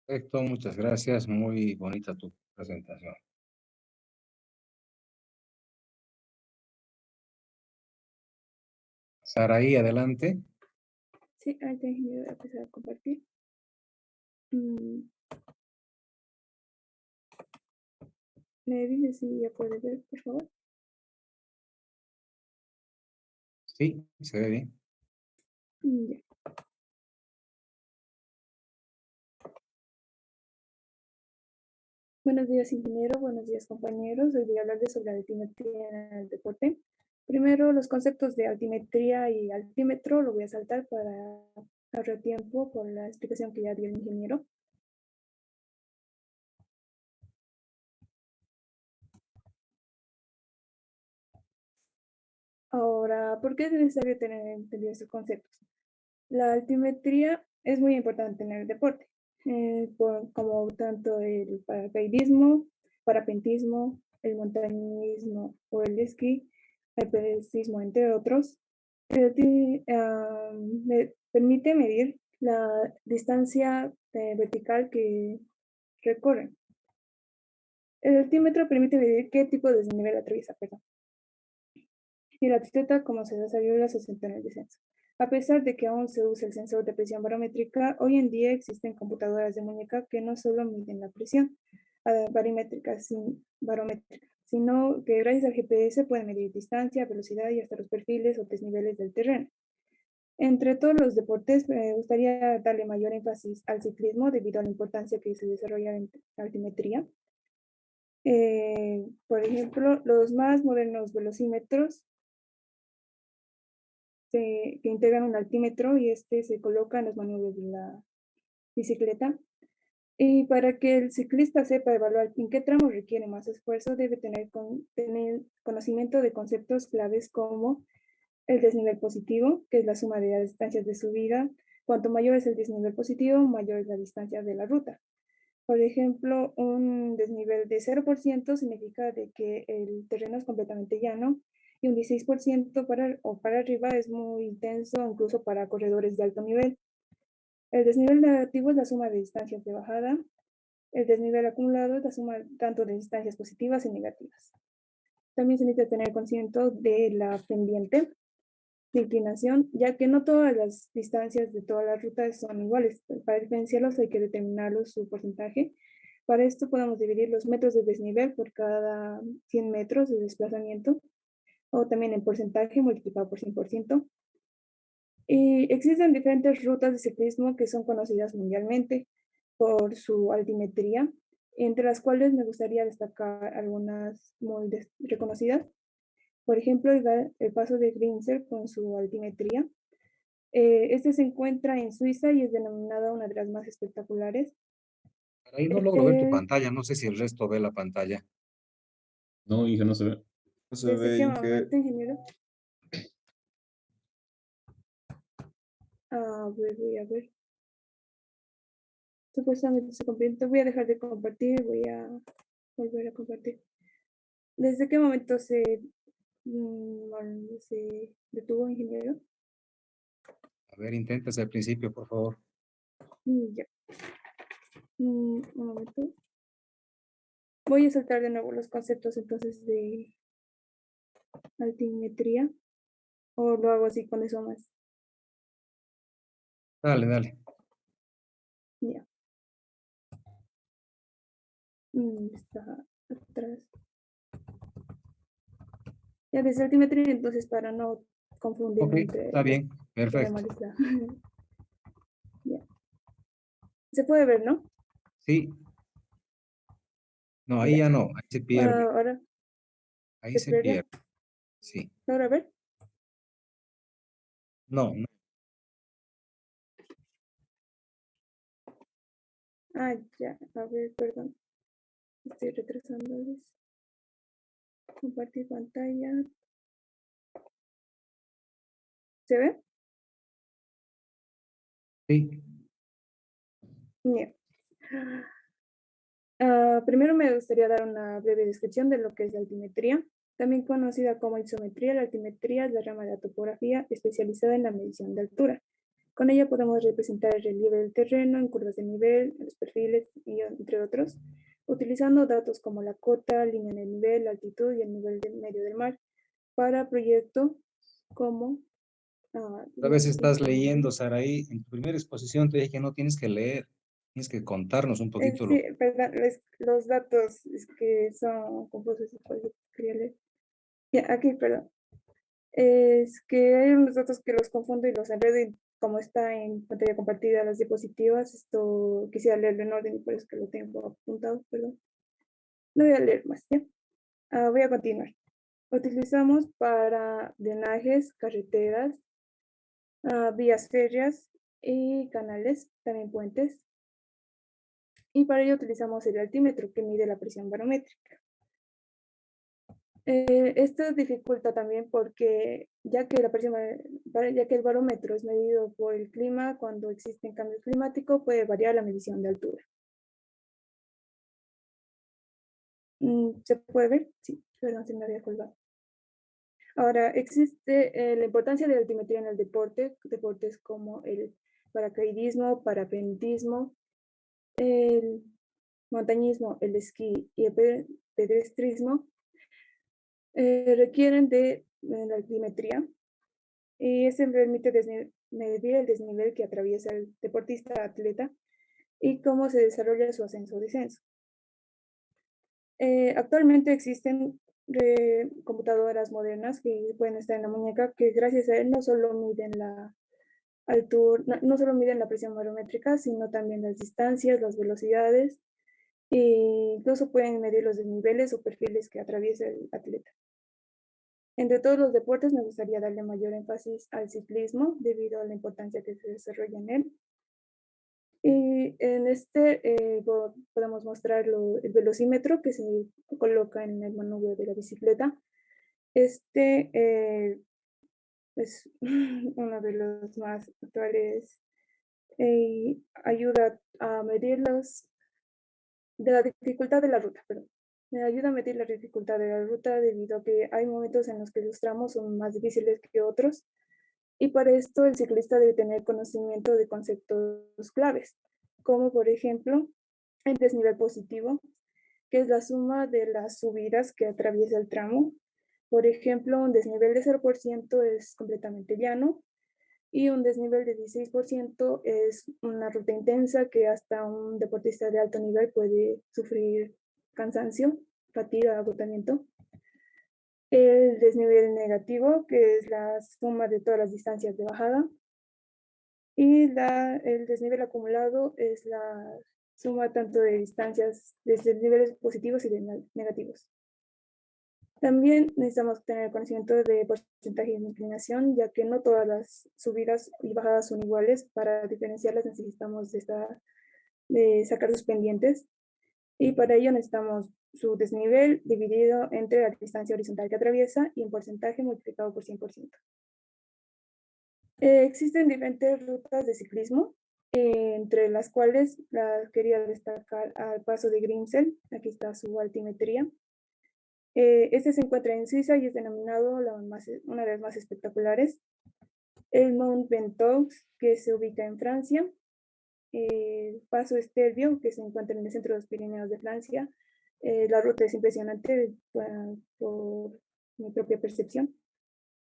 Perfecto, muchas gracias. Muy bonita tu presentación. Saraí, adelante. Sí, ahorita ingeniero voy a empezar a compartir. Mm, ¿Me dice si ya puede ver, por favor? Sí, se ve bien. Ya. Buenos días, ingeniero. Buenos días, compañeros. Hoy voy a hablarles sobre la altimetría en el deporte. Primero, los conceptos de altimetría y altímetro lo voy a saltar para ahorrar tiempo por la explicación que ya dio el ingeniero. Ahora, ¿por qué es necesario tener entendido estos conceptos? La altimetría es muy importante en el deporte, como tanto el paracaidismo, parapentismo, el montañismo o el esquí, el pedestismo, entre otros. Me permite medir la distancia vertical que recorren. El altímetro permite medir qué tipo de desnivel atraviesa, perdón, y la bicicleta como se desarrolló la sustenta en el descenso. A pesar de que aún se usa el sensor de presión barométrica, hoy en día existen computadoras de muñeca que no solo miden la presión barométrica, sino que gracias al GPS pueden medir distancia, velocidad y hasta los perfiles o desniveles del terreno. Entre todos los deportes, me gustaría darle mayor énfasis al ciclismo debido a la importancia que se desarrolla en altimetría. Por ejemplo, los más modernos velocímetros que integran un altímetro y este se coloca en los maniobras de la bicicleta. Y para que el ciclista sepa evaluar en qué tramo requiere más esfuerzo, debe tener conocimiento de conceptos claves como el desnivel positivo, que es la suma de las distancias de subida. Cuanto mayor es el desnivel positivo, mayor es la distancia de la ruta. Por ejemplo, un desnivel de 0% significa de que el terreno es completamente llano y un 16% para arriba es muy intenso, incluso para corredores de alto nivel. El desnivel negativo es la suma de distancias de bajada. El desnivel acumulado es la suma tanto de distancias positivas y negativas. También se necesita tener consciente de la pendiente de inclinación, ya que no todas las distancias de todas las rutas son iguales. Para diferenciarlos hay que determinarlos su porcentaje. Para esto podemos dividir los metros de desnivel por cada 100 metros de desplazamiento o también en porcentaje multiplicado por 100%. Y existen diferentes rutas de ciclismo que son conocidas mundialmente por su altimetría, entre las cuales me gustaría destacar algunas muy reconocidas. Por ejemplo, el paso de Grinzer con su altimetría. Este se encuentra en Suiza y es denominada una de las más espectaculares. Ahí no logro ver tu Eh, pantalla. No sé si el resto ve la pantalla. No, Inge, no se ve. No se ¿Desde ve, qué Inge. momento, ingeniero? Voy a ver. Supuestamente se compartió. Voy a dejar de compartir, voy a volver a compartir. ¿Desde qué momento se detuvo, ingeniero? A ver, intenta desde el principio, por favor. Ya. Un momento. Voy a saltar de nuevo los conceptos entonces de altimetría. O lo hago así con eso más. Dale, dale. Ya. Está atrás. Ya desde altimetría, entonces para no Ok, confundirme entre está los bien. Perfecto. temas. Ya. Se puede ver, ¿no? Sí. No, ahí Ya. ya no. Ahí se pierde. Ahora Ahí se se pierde. pierde. Sí. Ahora a ver. No, no. Ya. A ver, perdón. Estoy retrasándoles. Compartir pantalla. ¿Se ve? Sí. Ya. Primero me gustaría dar una breve descripción de lo que es la altimetría. También conocida como isometría, la altimetría es la rama de la topografía especializada en la medición de altura. Con ella podemos representar el relieve del terreno en curvas de nivel, los perfiles, y entre otros, utilizando datos como la cota, línea de nivel, la altitud y el nivel medio del mar para proyectos como... A veces estás leyendo, Saraí, en tu primera exposición te dije que no tienes que leer, tienes que contarnos un poquito sí, perdón, los datos es que son confusos, por eso quería leer. Ya, aquí, perdón. Es que hay unos datos que los confundo y los enredo y como está en pantalla compartida las diapositivas, esto quisiera leerlo en orden y por eso que lo tengo apuntado, perdón. No voy a leer más, ¿ya? Voy a continuar. Utilizamos para drenajes, carreteras, vías férreas y canales, también puentes. Y para ello utilizamos el altímetro que mide la presión barométrica. Esto dificulta también porque ya que el barómetro es medido por el clima, cuando existen cambios climáticos puede variar la medición de altura. ¿Se puede ver? Sí, perdón, se me había colgado. Ahora, existe la importancia de la altimetría en el deporte, deportes como el paracaidismo, parapentismo, el montañismo, el esquí y el pedestrismo. Requieren de la altimetría y se permite medir el desnivel que atraviesa el deportista atleta y cómo se desarrolla su ascenso o descenso. Actualmente existen computadoras modernas que pueden estar en la muñeca que gracias a él no solo miden la altura, no solo miden la presión barométrica, sino también las distancias, las velocidades e incluso pueden medir los desniveles o perfiles que atraviesa el atleta. Entre todos los deportes me gustaría darle mayor énfasis al ciclismo debido a la importancia que se desarrolla en él. Y en podemos mostrar el velocímetro que se coloca en el manubrio de la bicicleta. Este es uno de los más actuales y ayuda a medir de la dificultad de la ruta, perdón. Me ayuda a medir la dificultad de la ruta debido a que hay momentos en los que los tramos son más difíciles que otros y para esto el ciclista debe tener conocimiento de conceptos claves, como por ejemplo el desnivel positivo, que es la suma de las subidas que atraviesa el tramo. Por ejemplo, un desnivel de 0% es completamente llano y un desnivel de 16% es una ruta intensa que hasta un deportista de alto nivel puede sufrir cansancio, fatiga, agotamiento. El desnivel negativo, que es la suma de todas las distancias de bajada. Y el desnivel acumulado es la suma tanto de distancias, de desniveles positivos y de negativos. También necesitamos tener conocimiento de porcentaje de inclinación, ya que no todas las subidas y bajadas son iguales. Para diferenciarlas necesitamos de sacar sus pendientes y para ello necesitamos su desnivel dividido entre la distancia horizontal que atraviesa y en porcentaje multiplicado por 100%. Existen diferentes rutas de ciclismo, entre las cuales quería destacar al paso de Grimsel. Aquí está su altimetría. Este se encuentra en Suiza y es denominado una de las más espectaculares. El Mont Ventoux, que se ubica en Francia. El paso Stelvio, que se encuentra en el centro de los Pirineos de Francia. La ruta es impresionante por mi propia percepción.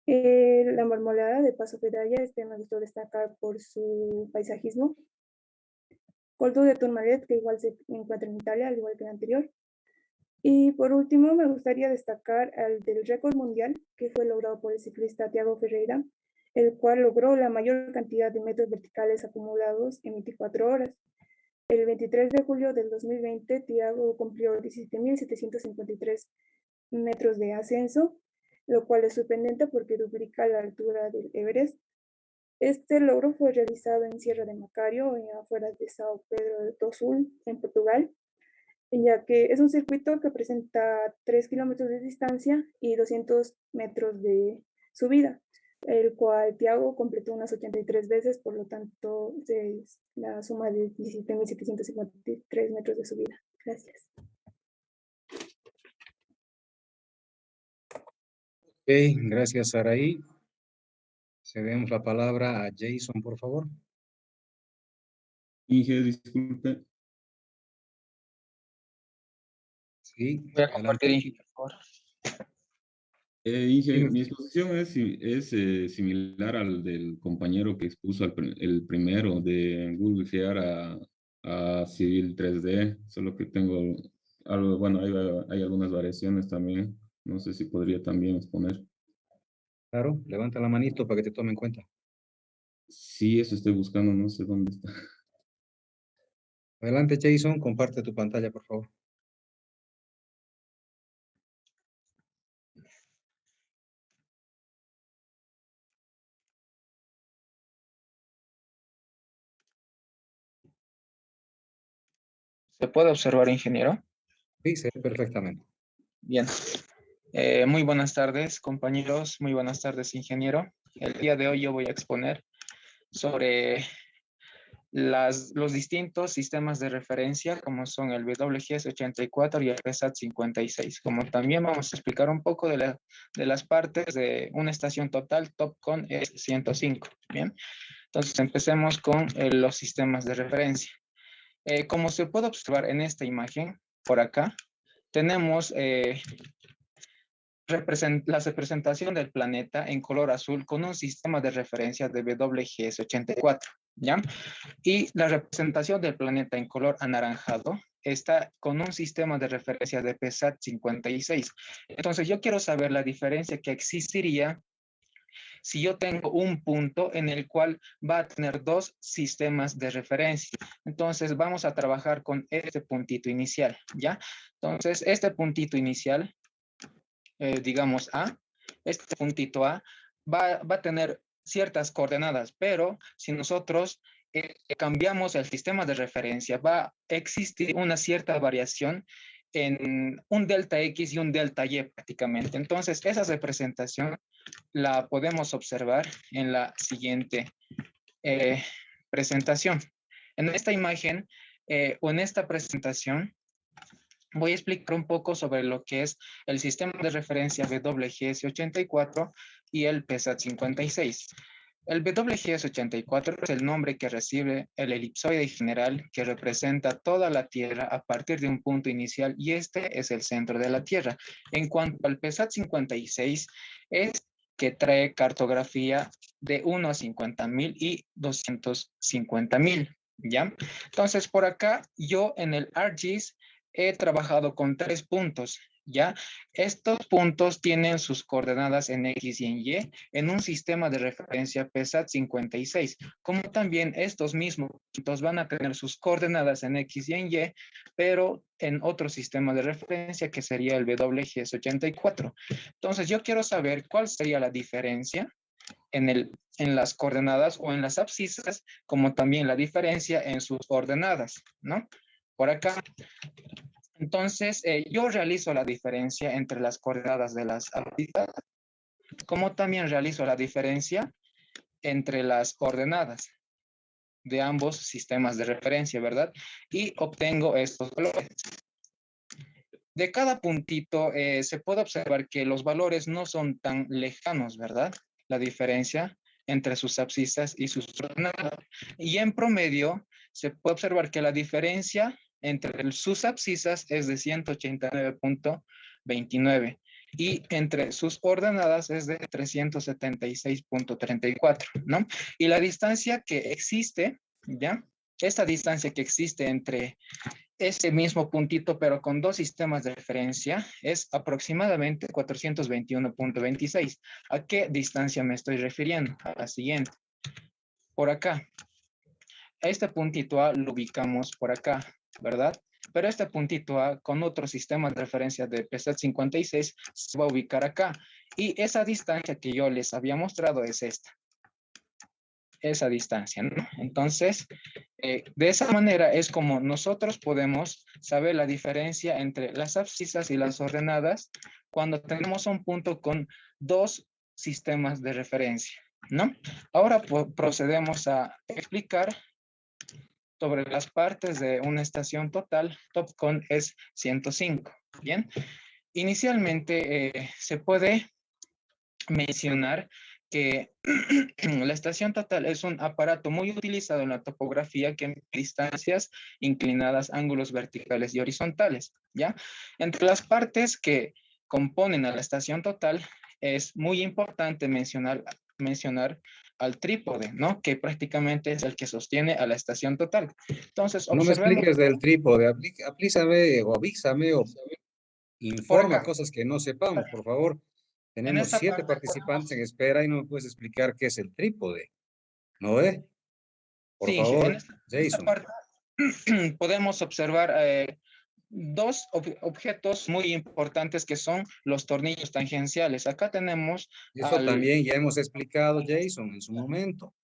La marmolada de Paso Pedaya, me gustó destacar por su paisajismo. Col du Tourmalet, que igual se encuentra en Italia, al igual que el anterior. Y por último, me gustaría destacar el del récord mundial, que fue logrado por el ciclista Thiago Ferreira, el cual logró la mayor cantidad de metros verticales acumulados en 24 horas. El 23 de julio del 2020, Thiago cumplió 17.753 metros de ascenso, lo cual es sorprendente porque duplica la altura del Everest. Este logro fue realizado en Sierra de Macario, afuera de São Pedro do Sul, en Portugal, ya que es un circuito que presenta 3 kilómetros de distancia y 200 metros de subida, el cual Thiago completó unas 83 veces, por lo tanto es la suma de 17.753 metros de subida. Gracias. Ok, gracias, Saraí. Cedemos la palabra a Jason, por favor. Inge, disculpe. Sí, Voy a adelante. compartir, Inge, por favor. Inge, Dime. mi exposición es similar al del compañero que expuso el primero de Google Gear a Civil 3D, solo que tengo algo, bueno, hay algunas variaciones también. No sé si podría también exponer. Claro, levanta la manito para que te tome en cuenta. Sí, eso estoy buscando, no sé dónde está. Adelante, Jason, comparte tu pantalla, por favor. ¿Se puede observar, ingeniero? Sí, se ve perfectamente. Bien. Muy buenas tardes, compañeros. Muy buenas tardes, ingeniero. El día de hoy yo voy a exponer sobre los distintos sistemas de referencia, como son el WGS84 y el PSAT 56. Como también vamos a explicar un poco de las partes de una estación total TOPCon S105. Bien, entonces empecemos con los sistemas de referencia. Como se puede observar en esta imagen, por acá, tenemos la representación del planeta en color azul con un sistema de referencia de WGS84, ¿ya? Y la representación del planeta en color anaranjado está con un sistema de referencia de PSAT 56. Entonces, yo quiero saber la diferencia que existiría si yo tengo un punto en el cual va a tener dos sistemas de referencia. Entonces, vamos a trabajar con este puntito inicial, ¿ya? Entonces, este puntito inicial, digamos A, este puntito A, va a tener ciertas coordenadas, pero si nosotros cambiamos el sistema de referencia, va a existir una cierta variación en un delta X y un delta Y prácticamente. Entonces, esa representación la podemos observar en la siguiente presentación. En esta imagen o en esta presentación voy a explicar un poco sobre lo que es el sistema de referencia WGS84 y el PSAT 56. El WGS84 es el nombre que recibe el elipsoide general que representa toda la Tierra a partir de un punto inicial y este es el centro de la Tierra. En cuanto al PSAT 56, es que trae cartografía de 1 a 50,000 y 250,000, ¿ya? Entonces, por acá, yo en el ArcGIS he trabajado con 3 puntos, ¿ya? Estos puntos tienen sus coordenadas en X y en Y en un sistema de referencia PSAT 56, como también estos mismos puntos van a tener sus coordenadas en X y en Y, pero en otro sistema de referencia que sería el WGS84. Entonces, yo quiero saber cuál sería la diferencia en las coordenadas o en las abscisas, como también la diferencia en sus ordenadas, ¿no? Por acá. Entonces, yo realizo la diferencia entre las coordenadas de las abscisas, como también realizo la diferencia entre las coordenadas de ambos sistemas de referencia, ¿verdad? Y obtengo estos valores. De cada puntito se puede observar que los valores no son tan lejanos, ¿verdad? La diferencia entre sus abscisas y sus ordenadas. Y en promedio se puede observar que la diferencia entre sus abscisas es de 189.29 y entre sus ordenadas es de 376.34, ¿no? Y la distancia que existe, ¿ya? Esta distancia que existe entre ese mismo puntito, pero con dos sistemas de referencia, es aproximadamente 421.26. ¿A qué distancia me estoy refiriendo? A la siguiente. Por acá. Este puntito A lo ubicamos por acá, ¿verdad? Pero este puntito A con otro sistema de referencia de PSAT 56 se va a ubicar acá. Y esa distancia que yo les había mostrado es esta. Esa distancia, ¿no? Entonces, de esa manera es como nosotros podemos saber la diferencia entre las abscisas y las ordenadas cuando tenemos un punto con dos sistemas de referencia, ¿no? Ahora procedemos a explicar sobre las partes de una estación total. TOPCon es 105, ¿bien? Inicialmente se puede mencionar que la estación total es un aparato muy utilizado en la topografía que mide distancias inclinadas, ángulos verticales y horizontales, ¿ya? Entre las partes que componen a la estación total es muy importante mencionar al trípode, ¿no? Que prácticamente es el que sostiene a la estación total. Entonces, No me observemos expliques del trípode, aplízame o avísame o por informa acá, cosas que no sepamos, por favor. en Tenemos esta 7 parte participantes en espera y no me puedes explicar qué es el trípode, ¿no ve? Por sí, Inge, en favor, esta Jason. parte podemos observar dos objetos muy importantes que son los tornillos tangenciales. Acá tenemos Eso al... también ya hemos explicado, Jason, en su momento.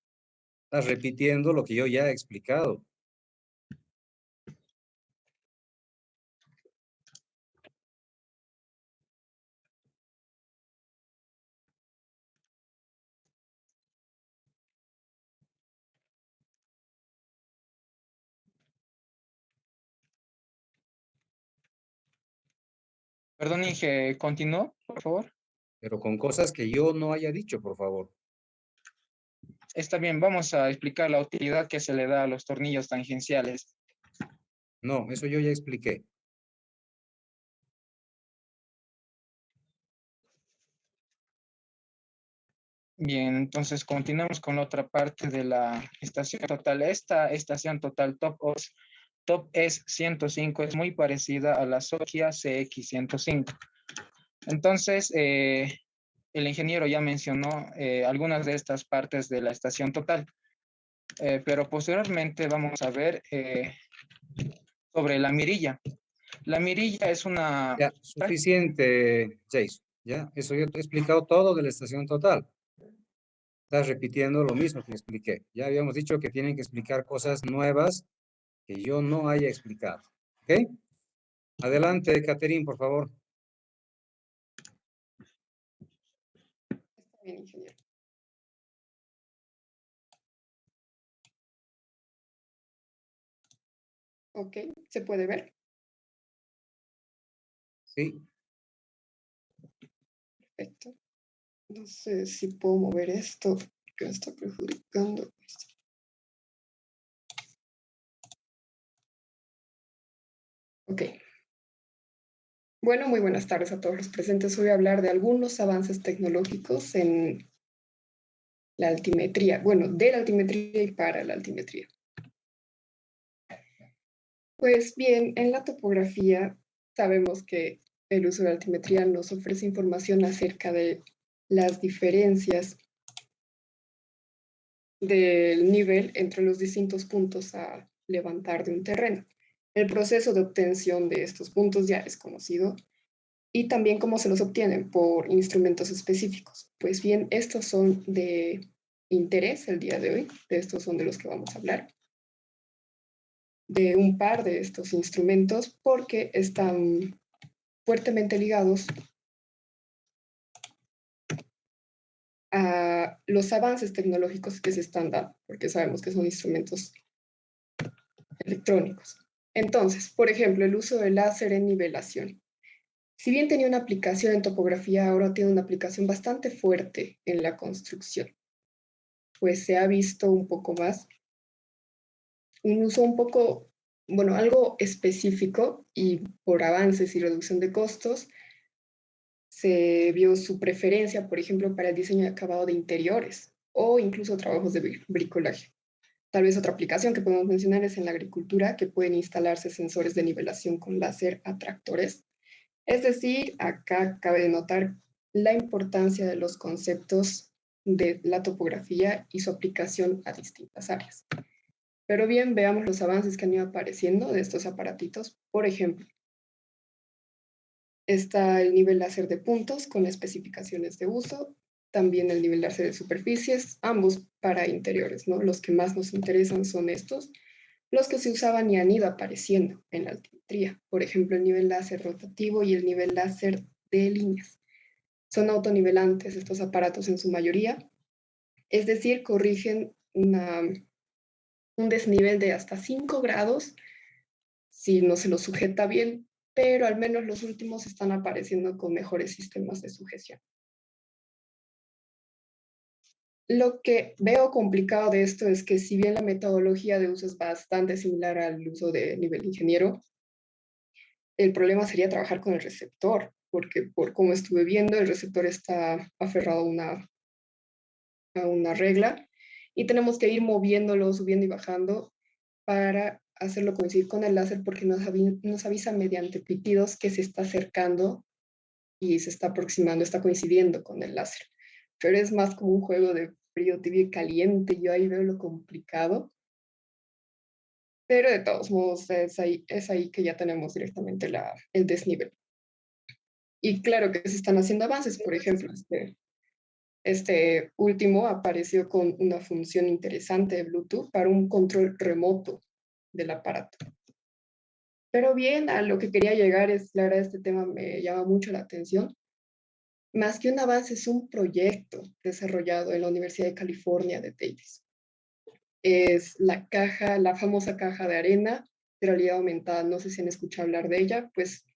Estás repitiendo lo que yo ya he explicado. Perdón, Inge, continúo, por favor. Pero con cosas que yo no haya dicho, por favor. Está bien, vamos a explicar la utilidad que se le da a los tornillos tangenciales. No, eso yo ya expliqué. Bien, entonces continuamos con la otra parte de la estación total. Esta estación total Top S 105 es muy parecida a la Nokia CX 105. Entonces, el ingeniero ya mencionó algunas de estas partes de la estación total, pero posteriormente vamos a ver sobre la mirilla. La mirilla es una... Ya, suficiente, Jason. Ya, eso yo te he explicado todo de la estación total. Estás repitiendo lo mismo que expliqué. Ya habíamos dicho que tienen que explicar cosas nuevas que yo no haya explicado. ¿Ok? Adelante, Catherine, por favor. Está bien, ingeniero. Ok, ¿se puede ver? Sí. Perfecto. No sé si puedo mover esto, que me está perjudicando. Ok. Bueno, muy buenas tardes a todos los presentes. Hoy voy a hablar de algunos avances tecnológicos en la altimetría, bueno, de la altimetría y para la altimetría. Pues bien, en la topografía sabemos que el uso de la altimetría nos ofrece información acerca de las diferencias del nivel entre los distintos puntos a levantar de un terreno. El proceso de obtención de estos puntos ya es conocido y también cómo se los obtienen por instrumentos específicos. Pues bien, estos son de interés el día de hoy, de estos son de los que vamos a hablar, de un par de estos instrumentos porque están fuertemente ligados a los avances tecnológicos que se están dando, porque sabemos que son instrumentos electrónicos. Entonces, por ejemplo, el uso del láser en nivelación. Si bien tenía una aplicación en topografía, ahora tiene una aplicación bastante fuerte en la construcción, pues se ha visto un poco más, un uso un poco, bueno, algo específico y por avances y reducción de costos, se vio su preferencia, por ejemplo, para el diseño y acabado de interiores o incluso trabajos de bricolaje. Tal vez otra aplicación que podemos mencionar es en la agricultura, que pueden instalarse sensores de nivelación con láser a tractores. Es decir, acá cabe de notar la importancia de los conceptos de la topografía y su aplicación a distintas áreas. Pero bien, veamos los avances que han ido apareciendo de estos aparatitos. Por ejemplo, está el nivel láser de puntos con especificaciones de uso, también el nivel láser de superficies, ambos para interiores, ¿no? Los que más nos interesan son estos, los que se usaban y han ido apareciendo en la altimetría. Por ejemplo, el nivel láser rotativo y el nivel láser de líneas. Son autonivelantes estos aparatos en su mayoría, es decir, corrigen un desnivel de hasta 5 grados si no se lo sujeta bien, pero al menos los últimos están apareciendo con mejores sistemas de sujeción. Lo que veo complicado de esto es que si bien la metodología de uso es bastante similar al uso de nivel ingeniero, el problema sería trabajar con el receptor, porque por como estuve viendo, el receptor está aferrado a una regla y tenemos que ir moviéndolo, subiendo y bajando para hacerlo coincidir con el láser porque nos avisa mediante pitidos que se está acercando y se está aproximando, está coincidiendo con el láser. Pero es más como un juego de frío, tibio y caliente. Yo ahí veo lo complicado. Pero de todos modos es ahí que ya tenemos directamente el desnivel. Y claro que se están haciendo avances. Por ejemplo, este último apareció con una función interesante de Bluetooth para un control remoto del aparato. Pero bien, a lo que quería llegar es, la verdad, este tema me llama mucho la atención. Más que un avance, es un proyecto desarrollado en la Universidad de California de Davis. Es la famosa caja de arena de realidad aumentada. No sé si han escuchado hablar de ella, pues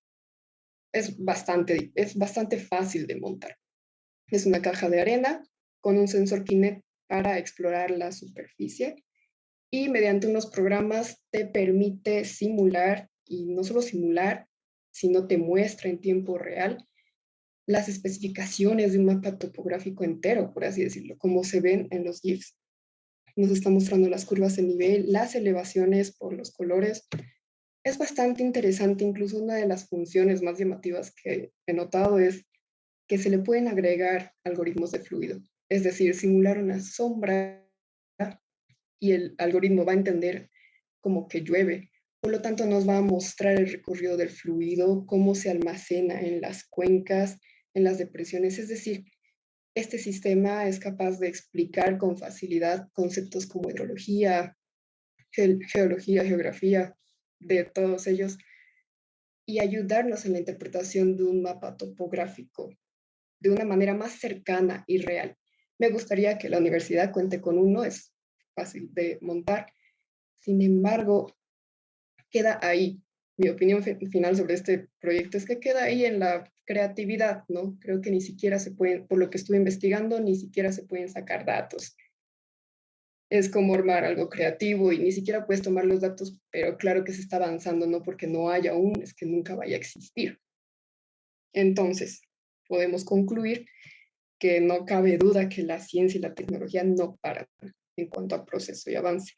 es bastante fácil de montar. Es una caja de arena con un sensor Kinect para explorar la superficie y mediante unos programas te permite simular, y no solo simular, sino te muestra en tiempo real las especificaciones de un mapa topográfico entero, por así decirlo, como se ven en los GIFs. Nos está mostrando las curvas de nivel, las elevaciones por los colores. Es bastante interesante, incluso una de las funciones más llamativas que he notado es que se le pueden agregar algoritmos de fluido, es decir, simular una sombra y el algoritmo va a entender como que llueve. Por lo tanto, nos va a mostrar el recorrido del fluido, cómo se almacena en las cuencas, en las depresiones. Es decir, este sistema es capaz de explicar con facilidad conceptos como hidrología, geología, geografía, de todos ellos, y ayudarnos en la interpretación de un mapa topográfico de una manera más cercana y real. Me gustaría que la universidad cuente con uno, es fácil de montar. Sin embargo, queda ahí. Mi opinión final sobre este proyecto es que queda ahí en la creatividad, ¿no? Creo que ni siquiera se pueden, por lo que estuve investigando, ni siquiera se pueden sacar datos. Es como armar algo creativo y ni siquiera puedes tomar los datos, pero claro que se está avanzando, no porque no haya aún, es que nunca vaya a existir. Entonces, podemos concluir que no cabe duda que la ciencia y la tecnología no paran en cuanto a proceso y avance.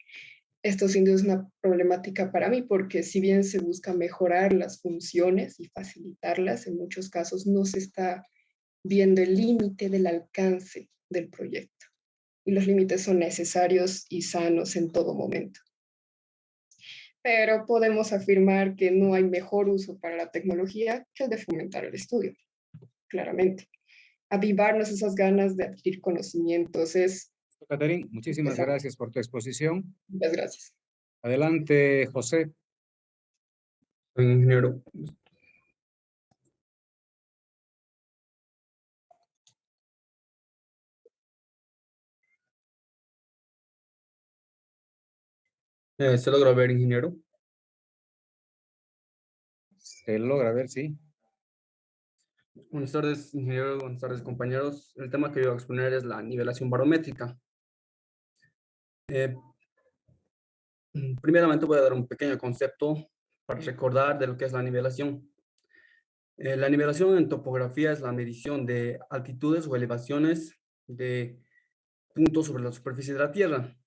Esto sin duda es una problemática para mí porque si bien se busca mejorar las funciones y facilitarlas, en muchos casos no se está viendo el límite del alcance del proyecto. Y los límites son necesarios y sanos en todo momento. Pero podemos afirmar que no hay mejor uso para la tecnología que el de fomentar el estudio, claramente. Avivarnos esas ganas de adquirir conocimientos es... Catherine, muchísimas gracias por tu exposición. Muchas gracias. Adelante, José. Soy ingeniero. ¿Se logra ver, ingeniero? Se logra ver, sí. Buenas tardes, ingeniero. Buenas tardes, compañeros. El tema que yo voy a exponer es la nivelación barométrica. Primeramente voy a dar un pequeño concepto para recordar de lo que es la nivelación. La nivelación en topografía es la medición de altitudes o elevaciones de puntos sobre la superficie de la Tierra.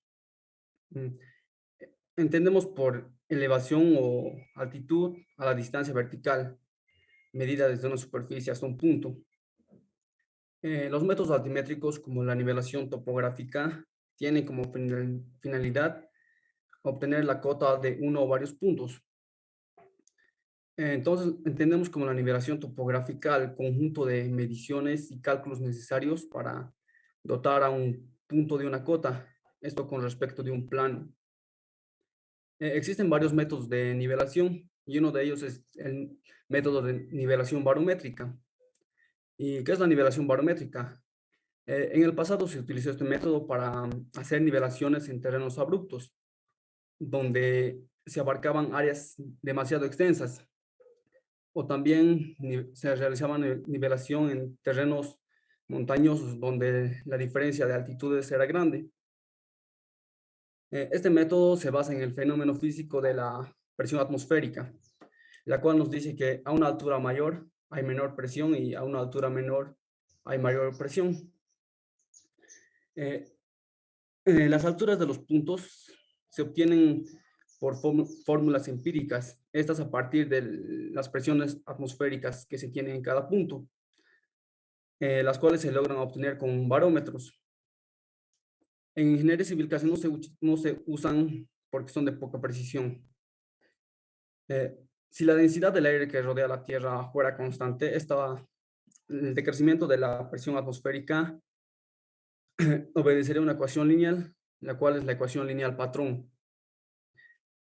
Entendemos por elevación o altitud a la distancia vertical, medida desde una superficie hasta un punto. Los métodos altimétricos como la nivelación topográfica tienen como finalidad obtener la cota de uno o varios puntos. Entonces, entendemos como la nivelación topográfica el conjunto de mediciones y cálculos necesarios para dotar a un punto de una cota, esto con respecto de un plano. Existen varios métodos de nivelación y uno de ellos es el método de nivelación barométrica. ¿Y qué es la nivelación barométrica? En el pasado se utilizó este método para hacer nivelaciones en terrenos abruptos, donde se abarcaban áreas demasiado extensas. O también se realizaba nivelación en terrenos montañosos donde la diferencia de altitudes era grande. Este método se basa en el fenómeno físico de la presión atmosférica, la cual nos dice que a una altura mayor hay menor presión y a una altura menor hay mayor presión. Las alturas de los puntos se obtienen por fórmulas empíricas, estas a partir de las presiones atmosféricas que se tienen en cada punto, las cuales se logran obtener con barómetros. En ingeniería civil casi no se usan porque son de poca precisión. Si la densidad del aire que rodea la Tierra fuera constante, el decrecimiento de la presión atmosférica obedecería a una ecuación lineal, la cual es la ecuación lineal patrón.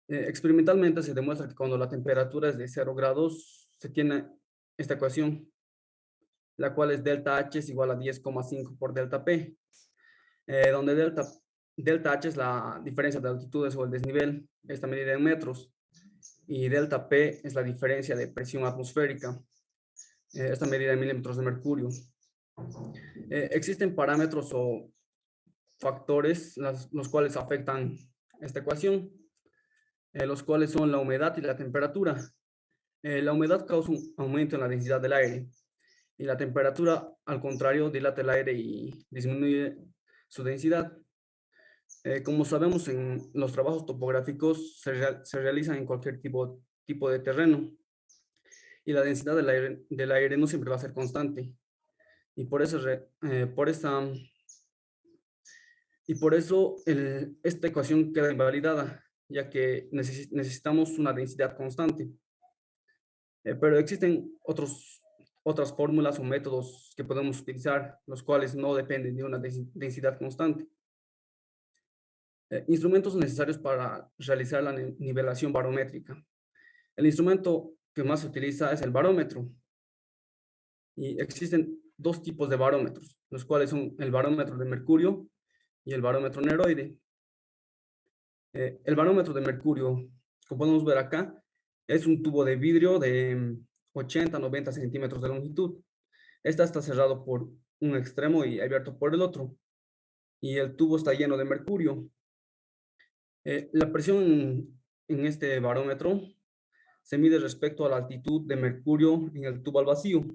Experimentalmente se demuestra que cuando la temperatura es de 0 grados, se tiene esta ecuación, la cual es delta H es igual a 10,5 por delta P, donde delta H es la diferencia de altitudes o el desnivel, esta medida en metros, y delta P es la diferencia de presión atmosférica, esta medida en milímetros de mercurio. Existen parámetros o factores los cuales afectan esta ecuación, los cuales son la humedad y la temperatura. La humedad causa un aumento en la densidad del aire y la temperatura, al contrario, dilata el aire y disminuye su densidad. Como sabemos, en los trabajos topográficos se realizan en cualquier tipo de terreno y la densidad del aire no siempre va a ser constante. Y por eso, esta ecuación queda invalidada, ya que necesitamos una densidad constante. Pero existen otras fórmulas o métodos que podemos utilizar, los cuales no dependen de una densidad constante. Instrumentos necesarios para realizar la nivelación barométrica. El instrumento que más se utiliza es el barómetro. Y existen dos tipos de barómetros, los cuales son el barómetro de mercurio y el barómetro neroide. El barómetro de mercurio, como podemos ver acá, es un tubo de vidrio de 80 a 90 centímetros de longitud. Está cerrado por un extremo y abierto por el otro. Y el tubo está lleno de mercurio. La presión en este barómetro se mide respecto a la altitud de mercurio en el tubo al vacío.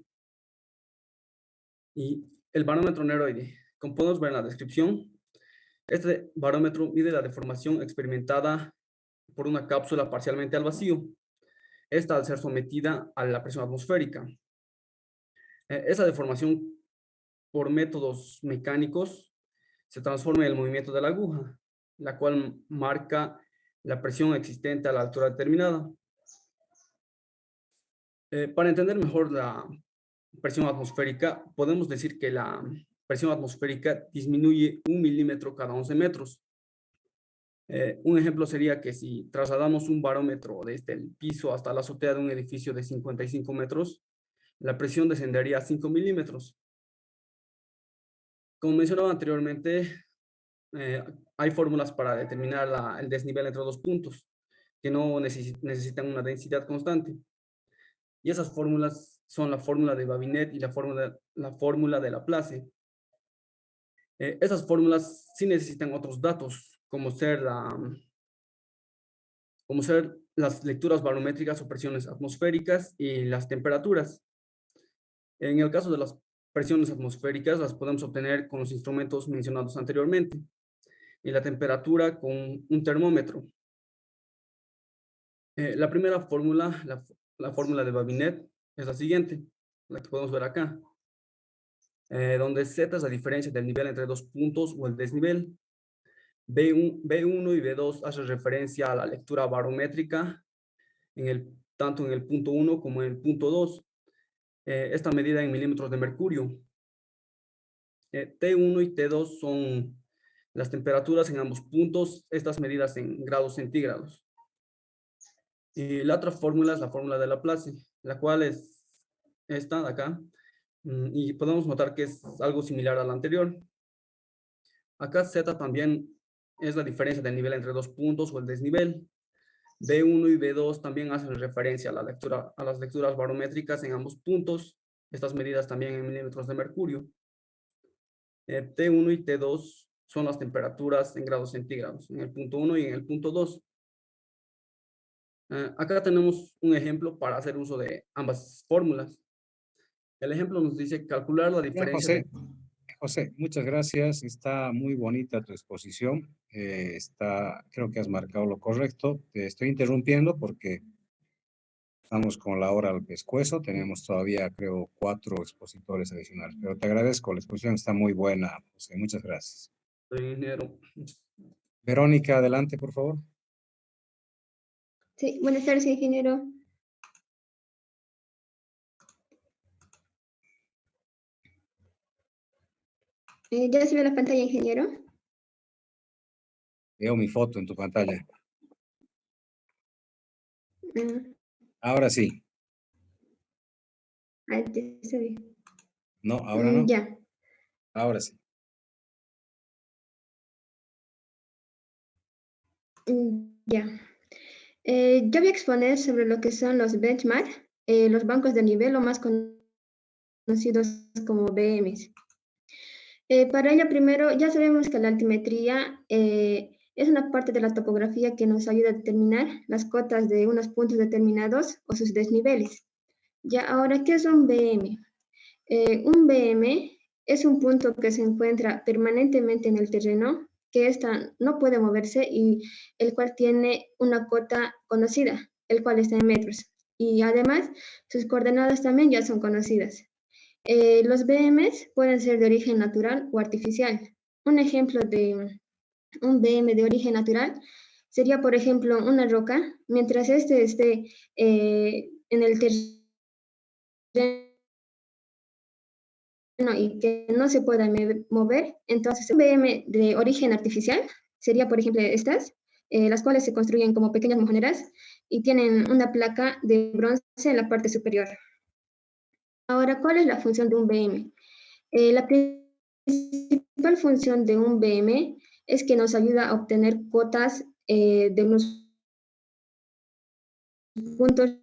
Y el barómetro neroide, como podemos ver en la descripción, este barómetro mide la deformación experimentada por una cápsula parcialmente al vacío. Esta al ser sometida a la presión atmosférica. Esa deformación por métodos mecánicos se transforma en el movimiento de la aguja, la cual marca la presión existente a la altura determinada. Para entender mejor la presión atmosférica, podemos decir que la presión atmosférica disminuye 1 milímetro cada 11 metros. Un ejemplo sería que si trasladamos un barómetro desde el piso hasta la azotea de un edificio de 55 metros, la presión descendería a 5 milímetros. Como mencionaba anteriormente, hay fórmulas para determinar el desnivel entre dos puntos que no necesitan una densidad constante. Y esas fórmulas son la fórmula de Babinet y la fórmula de Laplace. Esas fórmulas sí necesitan otros datos, como ser las lecturas barométricas o presiones atmosféricas y las temperaturas. En el caso de las presiones atmosféricas, las podemos obtener con los instrumentos mencionados anteriormente, y la temperatura con un termómetro. La primera fórmula, la fórmula de Babinet, es la siguiente, la que podemos ver acá, donde Z es la diferencia del nivel entre dos puntos o el desnivel. B1 y B2 hacen referencia a la lectura barométrica, tanto en el punto 1 como en el punto 2. Esta medida en milímetros de mercurio. T1 y T2 son las temperaturas en ambos puntos, estas medidas en grados centígrados. Y la otra fórmula es la fórmula de Laplace, la cual es esta de acá, y podemos notar que es algo similar a la anterior. Acá Z también es la diferencia del nivel entre dos puntos o el desnivel. B1 y B2 también hacen referencia a las lecturas barométricas en ambos puntos, estas medidas también en milímetros de mercurio. T1 y T2 son las temperaturas en grados centígrados, en el punto 1 y en el punto 2. Acá tenemos un ejemplo para hacer uso de ambas fórmulas. El ejemplo nos dice calcular la Bien, diferencia. José, muchas gracias. Está muy bonita tu exposición. Creo que has marcado lo correcto. Te estoy interrumpiendo porque estamos con la hora al pescuezo. Tenemos todavía, creo, 4 expositores adicionales. Pero te agradezco. La exposición está muy buena, José. Muchas gracias. Soy ingeniero. Verónica, adelante, por favor. Sí, buenas tardes, ingeniero. ¿Ya se ve la pantalla, ingeniero? Veo mi foto en tu pantalla. Ah, Ahora sí. ya se ve. No, ahora no. Ya. Ahora sí. Ya. Yo voy a exponer sobre lo que son los benchmark, los bancos de nivel o más conocidos como BMs. Para ello, primero, ya sabemos que la altimetría es una parte de la topografía que nos ayuda a determinar las cotas de unos puntos determinados o sus desniveles. Ya, ahora, ¿qué es un BM? Un BM es un punto que se encuentra permanentemente en el terreno, que ésta no puede moverse y el cual tiene una cota conocida, el cual está en metros. Y además, sus coordenadas también ya son conocidas. Los BMs pueden ser de origen natural o artificial. Un ejemplo de un BM de origen natural sería, por ejemplo, una roca, mientras este esté en el terreno y que no se pueda mover, entonces un BM de origen artificial sería, por ejemplo, estas, las cuales se construyen como pequeñas mojoneras y tienen una placa de bronce en la parte superior. Ahora, ¿cuál es la función de un BM? La principal función de un BM es que nos ayuda a obtener cotas de unos puntos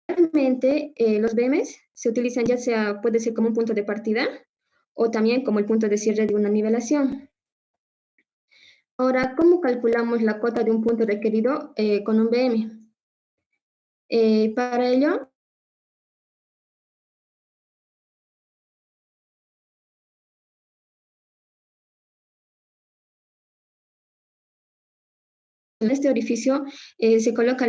Realmente, los BMs se utilizan ya sea, puede ser como un punto de partida o también como el punto de cierre de una nivelación. Ahora, ¿cómo calculamos la cota de un punto requerido con un BM? Para ello, en este orificio se coloca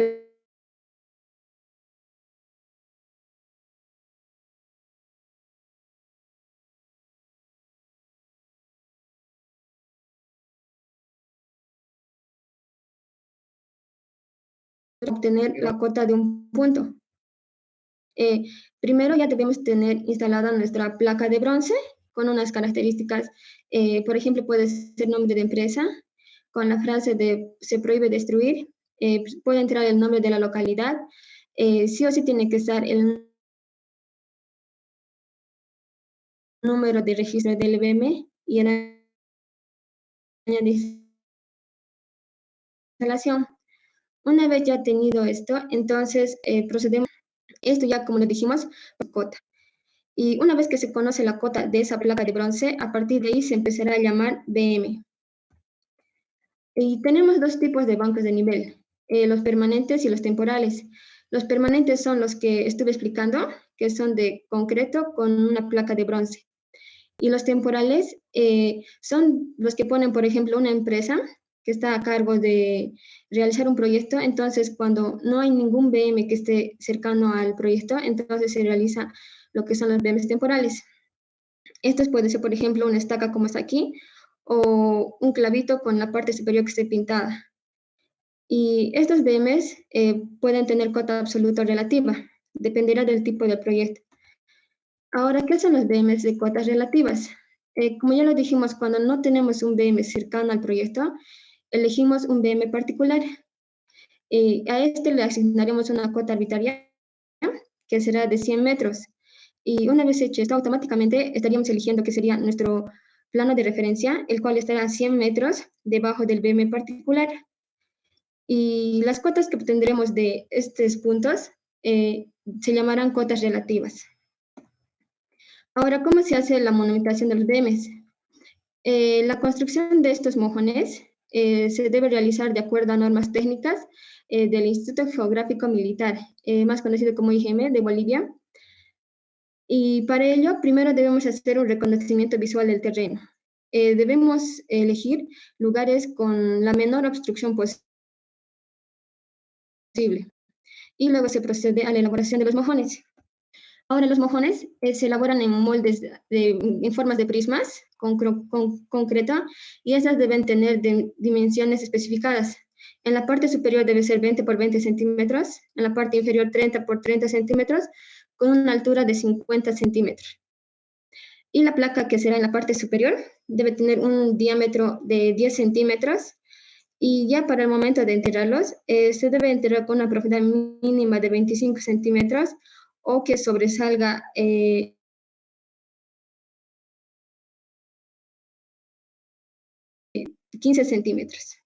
obtener la cota de un punto. Primero ya debemos tener instalada nuestra placa de bronce con unas características, por ejemplo, puede ser nombre de empresa, con la frase de se prohíbe destruir, puede entrar el nombre de la localidad, sí o sí tiene que estar el número de registro del BM y el año de instalación. Una vez ya tenido esto, entonces procedemos, esto ya como le dijimos, cota. Y una vez que se conoce la cota de esa placa de bronce, a partir de ahí se empezará a llamar BM. Y tenemos dos tipos de bancos de nivel, los permanentes y los temporales. Los permanentes son los que estuve explicando, que son de concreto con una placa de bronce. Y los temporales son los que ponen, por ejemplo, una empresa que está a cargo de realizar un proyecto. Entonces, cuando no hay ningún BM que esté cercano al proyecto, entonces se realiza lo que son los BMs temporales. Estos puede ser, por ejemplo, una estaca como está aquí, o un clavito con la parte superior que esté pintada. Y estos BMs pueden tener cota absoluta o relativa, dependerá del tipo de proyecto. Ahora, ¿qué son los BMs de cotas relativas? Como ya lo dijimos, cuando no tenemos un BM cercano al proyecto, elegimos un BM particular. A este le asignaremos una cota arbitraria, que será de 100 metros. Y una vez hecho esto, automáticamente estaríamos eligiendo que sería nuestro plano de referencia, el cual estará a 100 metros debajo del BM particular. Y las cotas que obtendremos de estos puntos se llamarán cotas relativas. Ahora, ¿cómo se hace la monumentación de los BMs? La construcción de estos mojones se debe realizar de acuerdo a normas técnicas del Instituto Geográfico Militar, más conocido como IGM de Bolivia. Y para ello, primero debemos hacer un reconocimiento visual del terreno. Debemos elegir lugares con la menor obstrucción posible. Y luego se procede a la elaboración de los mojones. Ahora los mojones se elaboran en moldes en formas de prismas con concreto y estas deben tener dimensiones especificadas. En la parte superior debe ser 20 por 20 centímetros, en la parte inferior 30 por 30 centímetros, con una altura de 50 centímetros. Y la placa que será en la parte superior debe tener un diámetro de 10 centímetros y ya para el momento de enterrarlos, se debe enterrar con una profundidad mínima de 25 centímetros o que sobresalga 15 centímetros.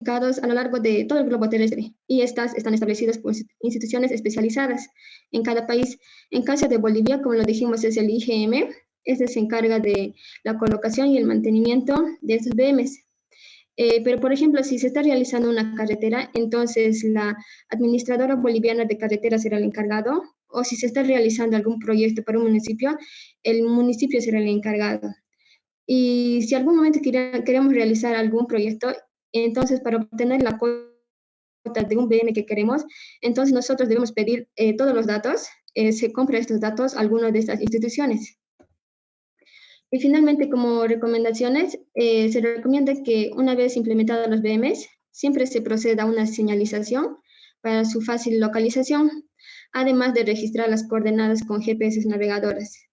A lo largo de todo el globo terrestre y estas están establecidas por instituciones especializadas en cada país. En caso de Bolivia, como lo dijimos, es el IGM. Este se encarga de la colocación y el mantenimiento de estos BMs. Pero, por ejemplo, si se está realizando una carretera, entonces la administradora boliviana de carreteras será el encargado, o si se está realizando algún proyecto para un municipio, el municipio será el encargado. Y si algún momento queremos realizar algún proyecto, entonces para obtener la cuota de un BM que queremos, entonces nosotros debemos pedir todos los datos, se compra estos datos a alguna de estas instituciones. Y finalmente, como recomendaciones, se recomienda que una vez implementados los BMs, siempre se proceda a una señalización para su fácil localización, además de registrar las coordenadas con GPS navegadoras.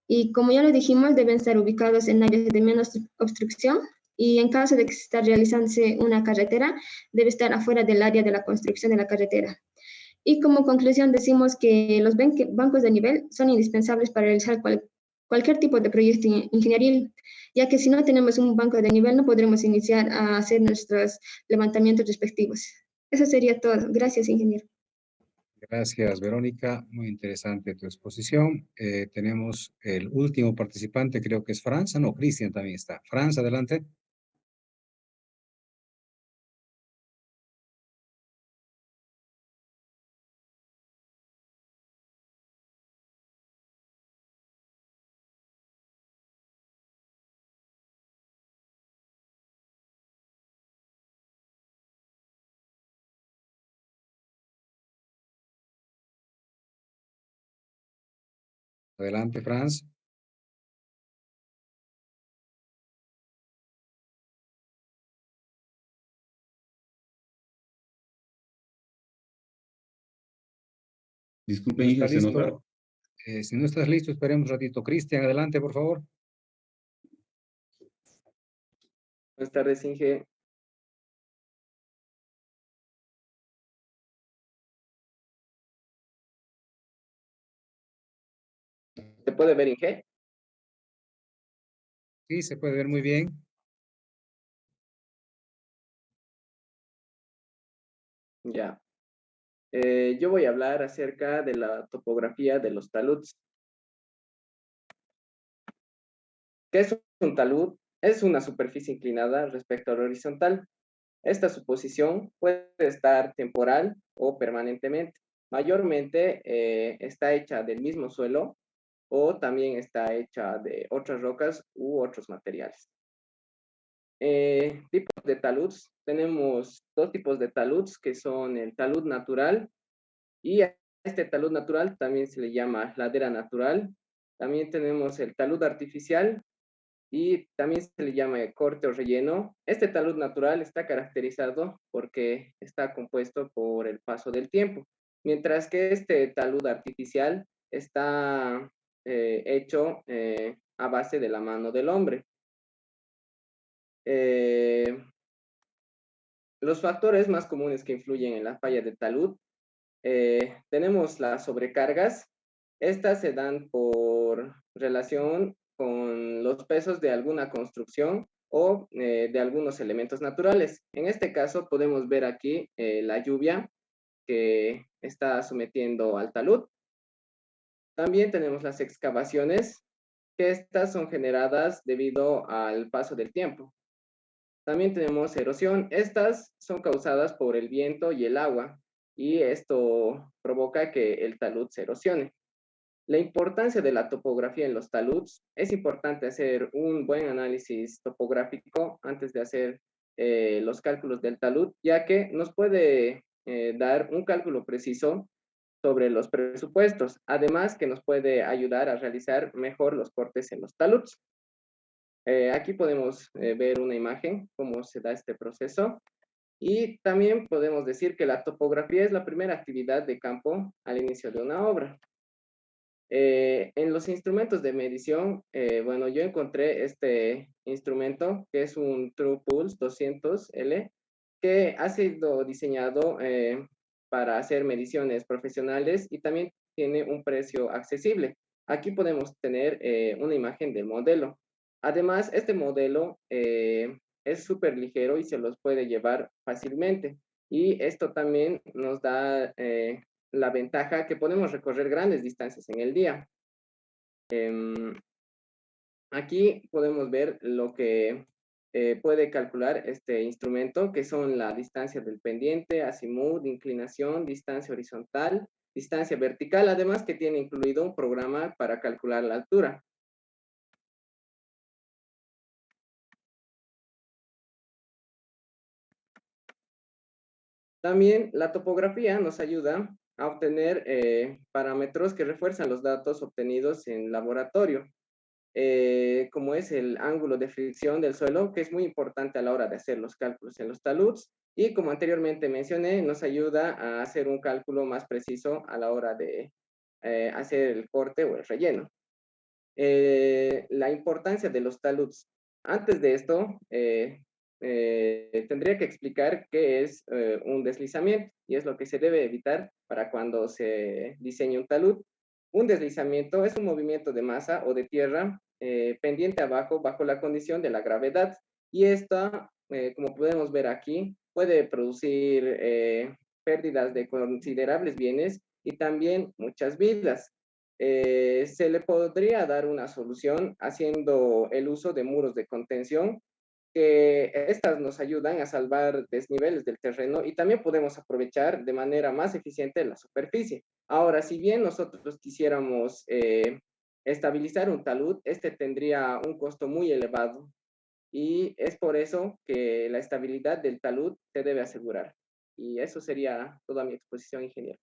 Y como ya lo dijimos, deben estar ubicados en áreas de menos obstrucción y en caso de que se esté realizándose una carretera, debe estar afuera del área de la construcción de la carretera. Y como conclusión decimos que los bancos de nivel son indispensables para realizar cualquier tipo de proyecto ingenieril, ya que si no tenemos un banco de nivel no podremos iniciar a hacer nuestros levantamientos respectivos. Eso sería todo. Gracias, ingeniero. Gracias, Verónica. Muy interesante tu exposición. Tenemos el último participante, creo que es Franza. No, Cristian también está. Franza, adelante. Adelante, Franz. Disculpe, ¿No Inge, está ¿se listo? nota? Si no estás listo, esperemos un ratito. Cristian, adelante, por favor. Buenas tardes, Inge. ¿Se puede ver, Inge? Sí, se puede ver muy bien. Ya. Yo voy a hablar acerca de la topografía de los taludes. ¿Qué es un talud? Es una superficie inclinada respecto al horizontal. Esta suposición puede estar temporal o permanentemente. Mayormente está hecha del mismo suelo o también está hecha de otras rocas u otros materiales. Tipos de taludes. Tenemos dos tipos de taludes que son el talud natural y a este talud natural también se le llama ladera natural. También tenemos el talud artificial y también se le llama corte o relleno. Este talud natural está caracterizado porque está compuesto por el paso del tiempo, mientras que este talud artificial está hecho a base de la mano del hombre. Los factores más comunes que influyen en la falla de talud, tenemos las sobrecargas. Estas se dan por relación con los pesos de alguna construcción o de algunos elementos naturales. En este caso podemos ver aquí la lluvia que está sometiendo al talud. También tenemos las excavaciones, que estas son generadas debido al paso del tiempo. También tenemos erosión. Estas son causadas por el viento y el agua, y esto provoca que el talud se erosione. La importancia de la topografía en los taluds: es importante hacer un buen análisis topográfico antes de hacer los cálculos del talud, ya que nos puede dar un cálculo preciso sobre los presupuestos, además que nos puede ayudar a realizar mejor los cortes en los taluds. Aquí podemos ver una imagen, cómo se da este proceso. Y también podemos decir que la topografía es la primera actividad de campo al inicio de una obra. En los instrumentos de medición, bueno, yo encontré este instrumento que es un TruePulse 200L, que ha sido diseñado para hacer mediciones profesionales y también tiene un precio accesible. Aquí podemos tener una imagen del modelo. Además, este modelo es súper ligero y se los puede llevar fácilmente. Y esto también nos da la ventaja que podemos recorrer grandes distancias en el día. Aquí podemos ver lo que puede calcular este instrumento, que son la distancia del pendiente, azimut, inclinación, distancia horizontal, distancia vertical, además que tiene incluido un programa para calcular la altura. También la topografía nos ayuda a obtener parámetros que refuerzan los datos obtenidos en laboratorio, como es el ángulo de fricción del suelo, que es muy importante a la hora de hacer los cálculos en los taluds, y como anteriormente mencioné, nos ayuda a hacer un cálculo más preciso a la hora de hacer el corte o el relleno. La importancia de los taluds. Antes de esto, tendría que explicar qué es un deslizamiento, y es lo que se debe evitar para cuando se diseña un talud. Un deslizamiento es un movimiento de masa o de tierra pendiente abajo bajo la condición de la gravedad, y esta, como podemos ver aquí, puede producir pérdidas de considerables bienes y también muchas vidas. Se le podría dar una solución haciendo el uso de muros de contención, que estas nos ayudan a salvar desniveles del terreno, y también podemos aprovechar de manera más eficiente la superficie. Ahora, si bien nosotros quisiéramos estabilizar un talud, este tendría un costo muy elevado, y es por eso que la estabilidad del talud se debe asegurar. Y eso sería toda mi exposición, ingeniero.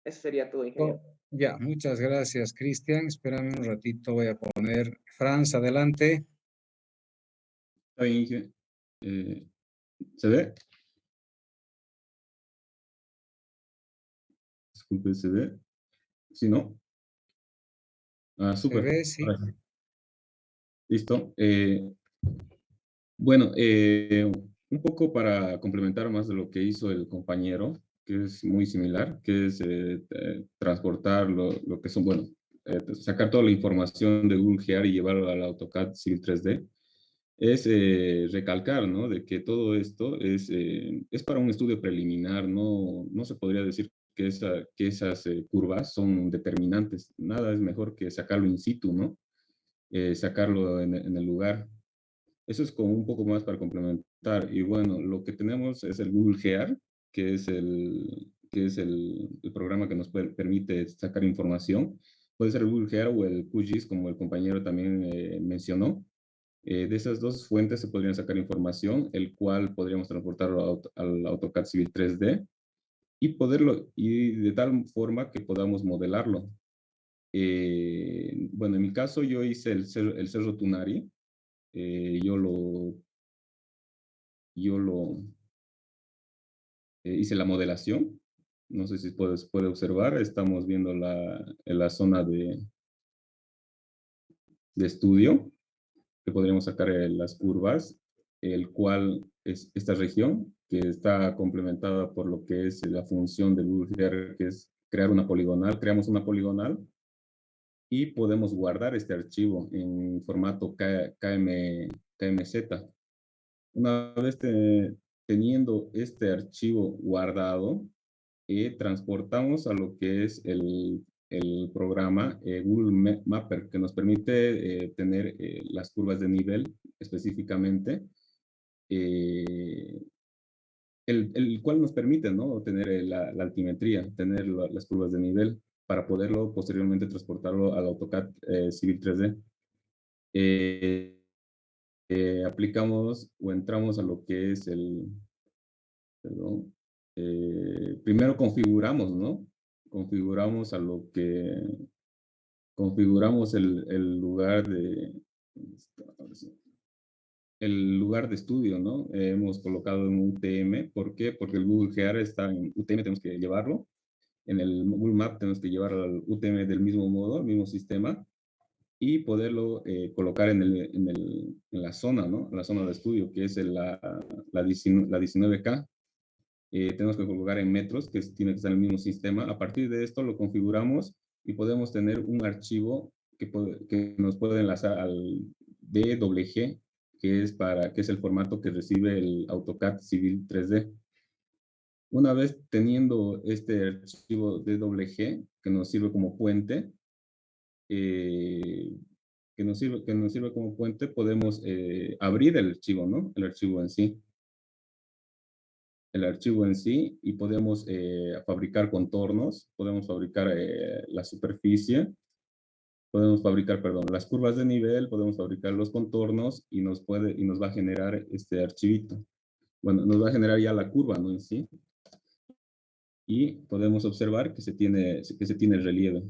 Eso sería todo, ingeniero. Ya, muchas gracias, Cristian. Espérame un ratito, voy a poner Franz, adelante. Está bien, Inge. ¿Se ve? Disculpe, ¿se ve? ¿Sí, no? Ah, ¿Se súper. ve? Sí. Ahora sí. Listo. Bueno, un poco para complementar más de lo que hizo el compañero, que es muy similar, que es transportar lo que son, bueno, sacar toda la información de Google Gear y llevarlo al AutoCAD Civil 3D. Es recalcar, ¿no? De que todo esto es para un estudio preliminar, no se podría decir que esas curvas son determinantes. Nada es mejor que sacarlo in situ, ¿no? Sacarlo en el lugar. Eso es como un poco más para complementar. Y bueno, lo que tenemos es el Google Gear, que es el programa que nos permite sacar información. Puede ser el Google Gear o el QGIS, como el compañero también mencionó. De esas dos fuentes se podrían sacar información, el cual podríamos transportarlo al AutoCAD Civil 3D y de tal forma que podamos modelarlo. Bueno, en mi caso yo hice el Cerro Tunari. Hice la modelación. No sé si puede observar, estamos viendo en la zona de estudio, que podríamos sacar las curvas. el cual es esta región, que está complementada por lo que es la función de Google Earth, que es crear una poligonal. Creamos una poligonal y podemos guardar este archivo en formato KMZ. Una vez teniendo este archivo guardado, transportamos a lo que es el programa Google Mapper, que nos permite tener las curvas de nivel específicamente, el cual nos permite, ¿no?, tener la altimetría, tener las curvas de nivel para poderlo posteriormente transportarlo al AutoCAD Civil 3D. Aplicamos o entramos a lo que es perdón, primero configuramos, ¿no? Configuramos el lugar el lugar de estudio, ¿no? Hemos colocado en UTM. ¿Por qué? Porque el Google GR está en UTM, tenemos que llevarlo. En el Google Map tenemos que llevarlo al UTM del mismo modo, el mismo sistema, y poderlo colocar en la zona, ¿no? La zona de estudio, que es la 19K. Tenemos que colocar en metros, que tiene que estar en el mismo sistema. A partir de esto lo configuramos y podemos tener un archivo que nos puede enlazar al DWG, que es el formato que recibe el AutoCAD Civil 3D. Una vez teniendo este archivo DWG, que nos sirve como puente, podemos abrir el archivo, ¿no? El archivo en sí. Y podemos fabricar contornos, podemos fabricar la superficie, podemos fabricar, perdón, las curvas de nivel, podemos fabricar los contornos y nos va a generar este archivito. Bueno, nos va a generar ya la curva, ¿no?, en sí. Y podemos observar que se tiene el relieve.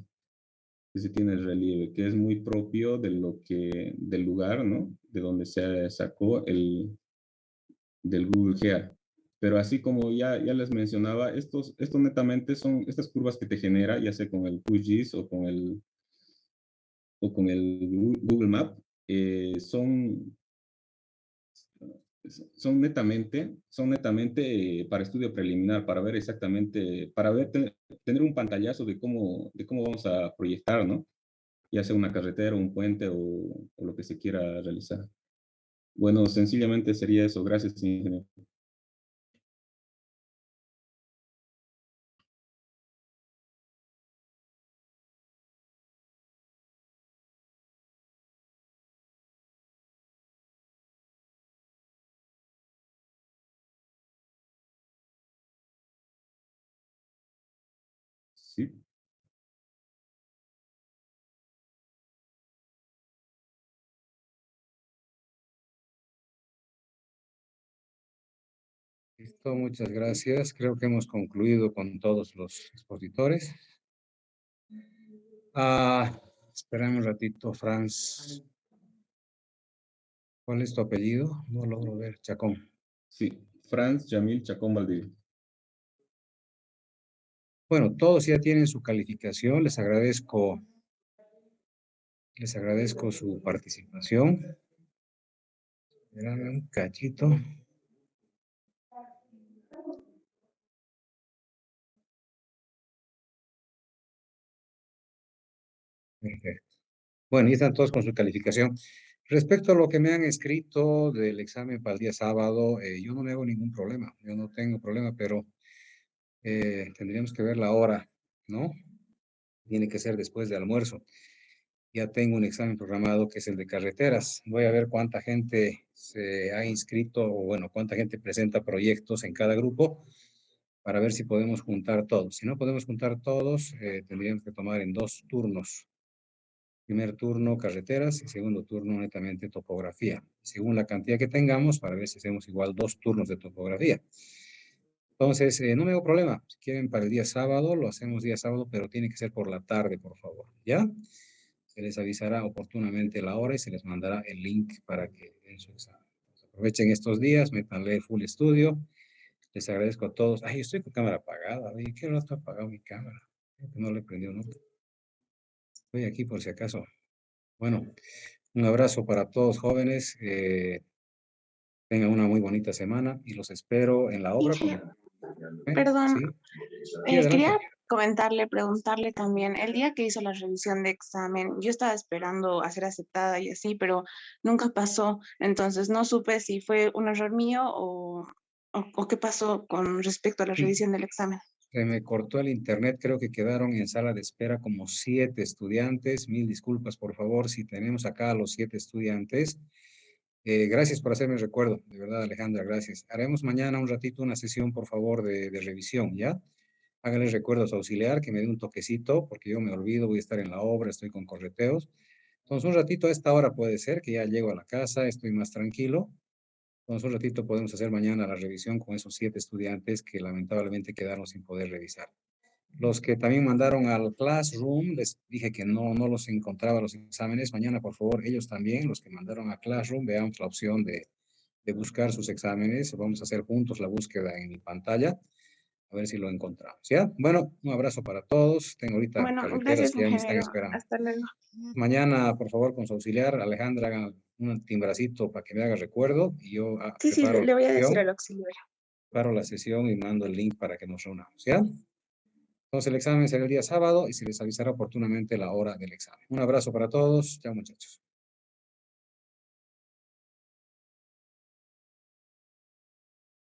Que es muy propio del lugar, ¿no?, de donde se sacó del Google GEA. Pero así como ya les mencionaba, estos netamente son estas curvas que te genera, ya sea con el QGIS o con el Google Map, son netamente para estudio preliminar, para ver exactamente, tener un pantallazo de cómo vamos a proyectar, ¿no? Ya sea una carretera, un puente o lo que se quiera realizar. Bueno, sencillamente sería eso. Gracias, ingeniero. Sí. Listo, muchas gracias. Creo que hemos concluido con todos los expositores. Espérame un ratito, Franz. ¿Cuál es tu apellido? No logro ver. Chacón. Sí, Franz Yamil Chacón Valdivia. Bueno, todos ya tienen su calificación. Les agradezco su participación. Espérame un cachito. Perfecto. Bueno, y están todos con su calificación. Respecto a lo que me han escrito del examen para el día sábado, yo no me hago ningún problema. Yo no tengo problema, pero tendríamos que ver la hora, ¿no? Tiene que ser después de almuerzo. Ya tengo un examen programado que es el de carreteras. Voy a ver cuánta gente se ha inscrito o, bueno, cuánta gente presenta proyectos en cada grupo para ver si podemos juntar todos. Si no podemos juntar todos, tendríamos que tomar en 2 turnos. Primer turno carreteras y segundo turno netamente topografía. Según la cantidad que tengamos, para ver si hacemos igual 2 turnos de topografía. Entonces, no me hago problema. Si quieren para el día sábado, lo hacemos día sábado, pero tiene que ser por la tarde, por favor. ¿Ya? Se les avisará oportunamente la hora y se les mandará el link para que den su examen. Aprovechen estos días, métanle full estudio. Les agradezco a todos. Ay, estoy con cámara apagada. Oye, ¿qué rato ha apagado mi cámara? Creo que no le prendió nunca. Estoy aquí por si acaso. Bueno, un abrazo para todos jóvenes. Tengan una muy bonita semana y los espero en la obra. Perdón, Sí, sí, adelante. quería comentarle, preguntarle también, el día que hizo la revisión de examen, yo estaba esperando a ser aceptada y así, pero nunca pasó, entonces no supe si fue un error mío o qué pasó con respecto a la Sí. revisión del examen. Se me cortó el internet, creo que quedaron en sala de espera como 7 estudiantes. Mil disculpas, por favor, si tenemos acá a los 7 estudiantes. Gracias por hacerme el recuerdo, de verdad, Alejandra, gracias. Haremos mañana un ratito una sesión, por favor, de revisión, ¿ya? Háganle recuerdo a su auxiliar que me dé un toquecito, porque yo me olvido, voy a estar en la obra, estoy con correteos. Entonces, un ratito a esta hora puede ser, que ya llego a la casa, estoy más tranquilo. Entonces, un ratito podemos hacer mañana la revisión con esos 7 estudiantes que lamentablemente quedaron sin poder revisar. Los que también mandaron al Classroom, les dije que no los encontraba los exámenes. Mañana, por favor, ellos también, los que mandaron a Classroom, veamos la opción de buscar sus exámenes. Vamos a hacer juntos la búsqueda en mi pantalla, a ver si lo encontramos, ¿ya? Bueno, un abrazo para todos. Tengo ahorita Bueno, carreteras gracias, que ya me están ingeniero. esperando. Hasta luego. Mañana, por favor, con su auxiliar, Alejandra, haga un timbracito para que me haga recuerdo y yo Sí, preparo le voy a decir al la auxiliar. preparo la sesión y mando el link para que nos reunamos, ¿ya? Entonces el examen será el día sábado y se les avisará oportunamente la hora del examen. Un abrazo para todos. Chao, muchachos.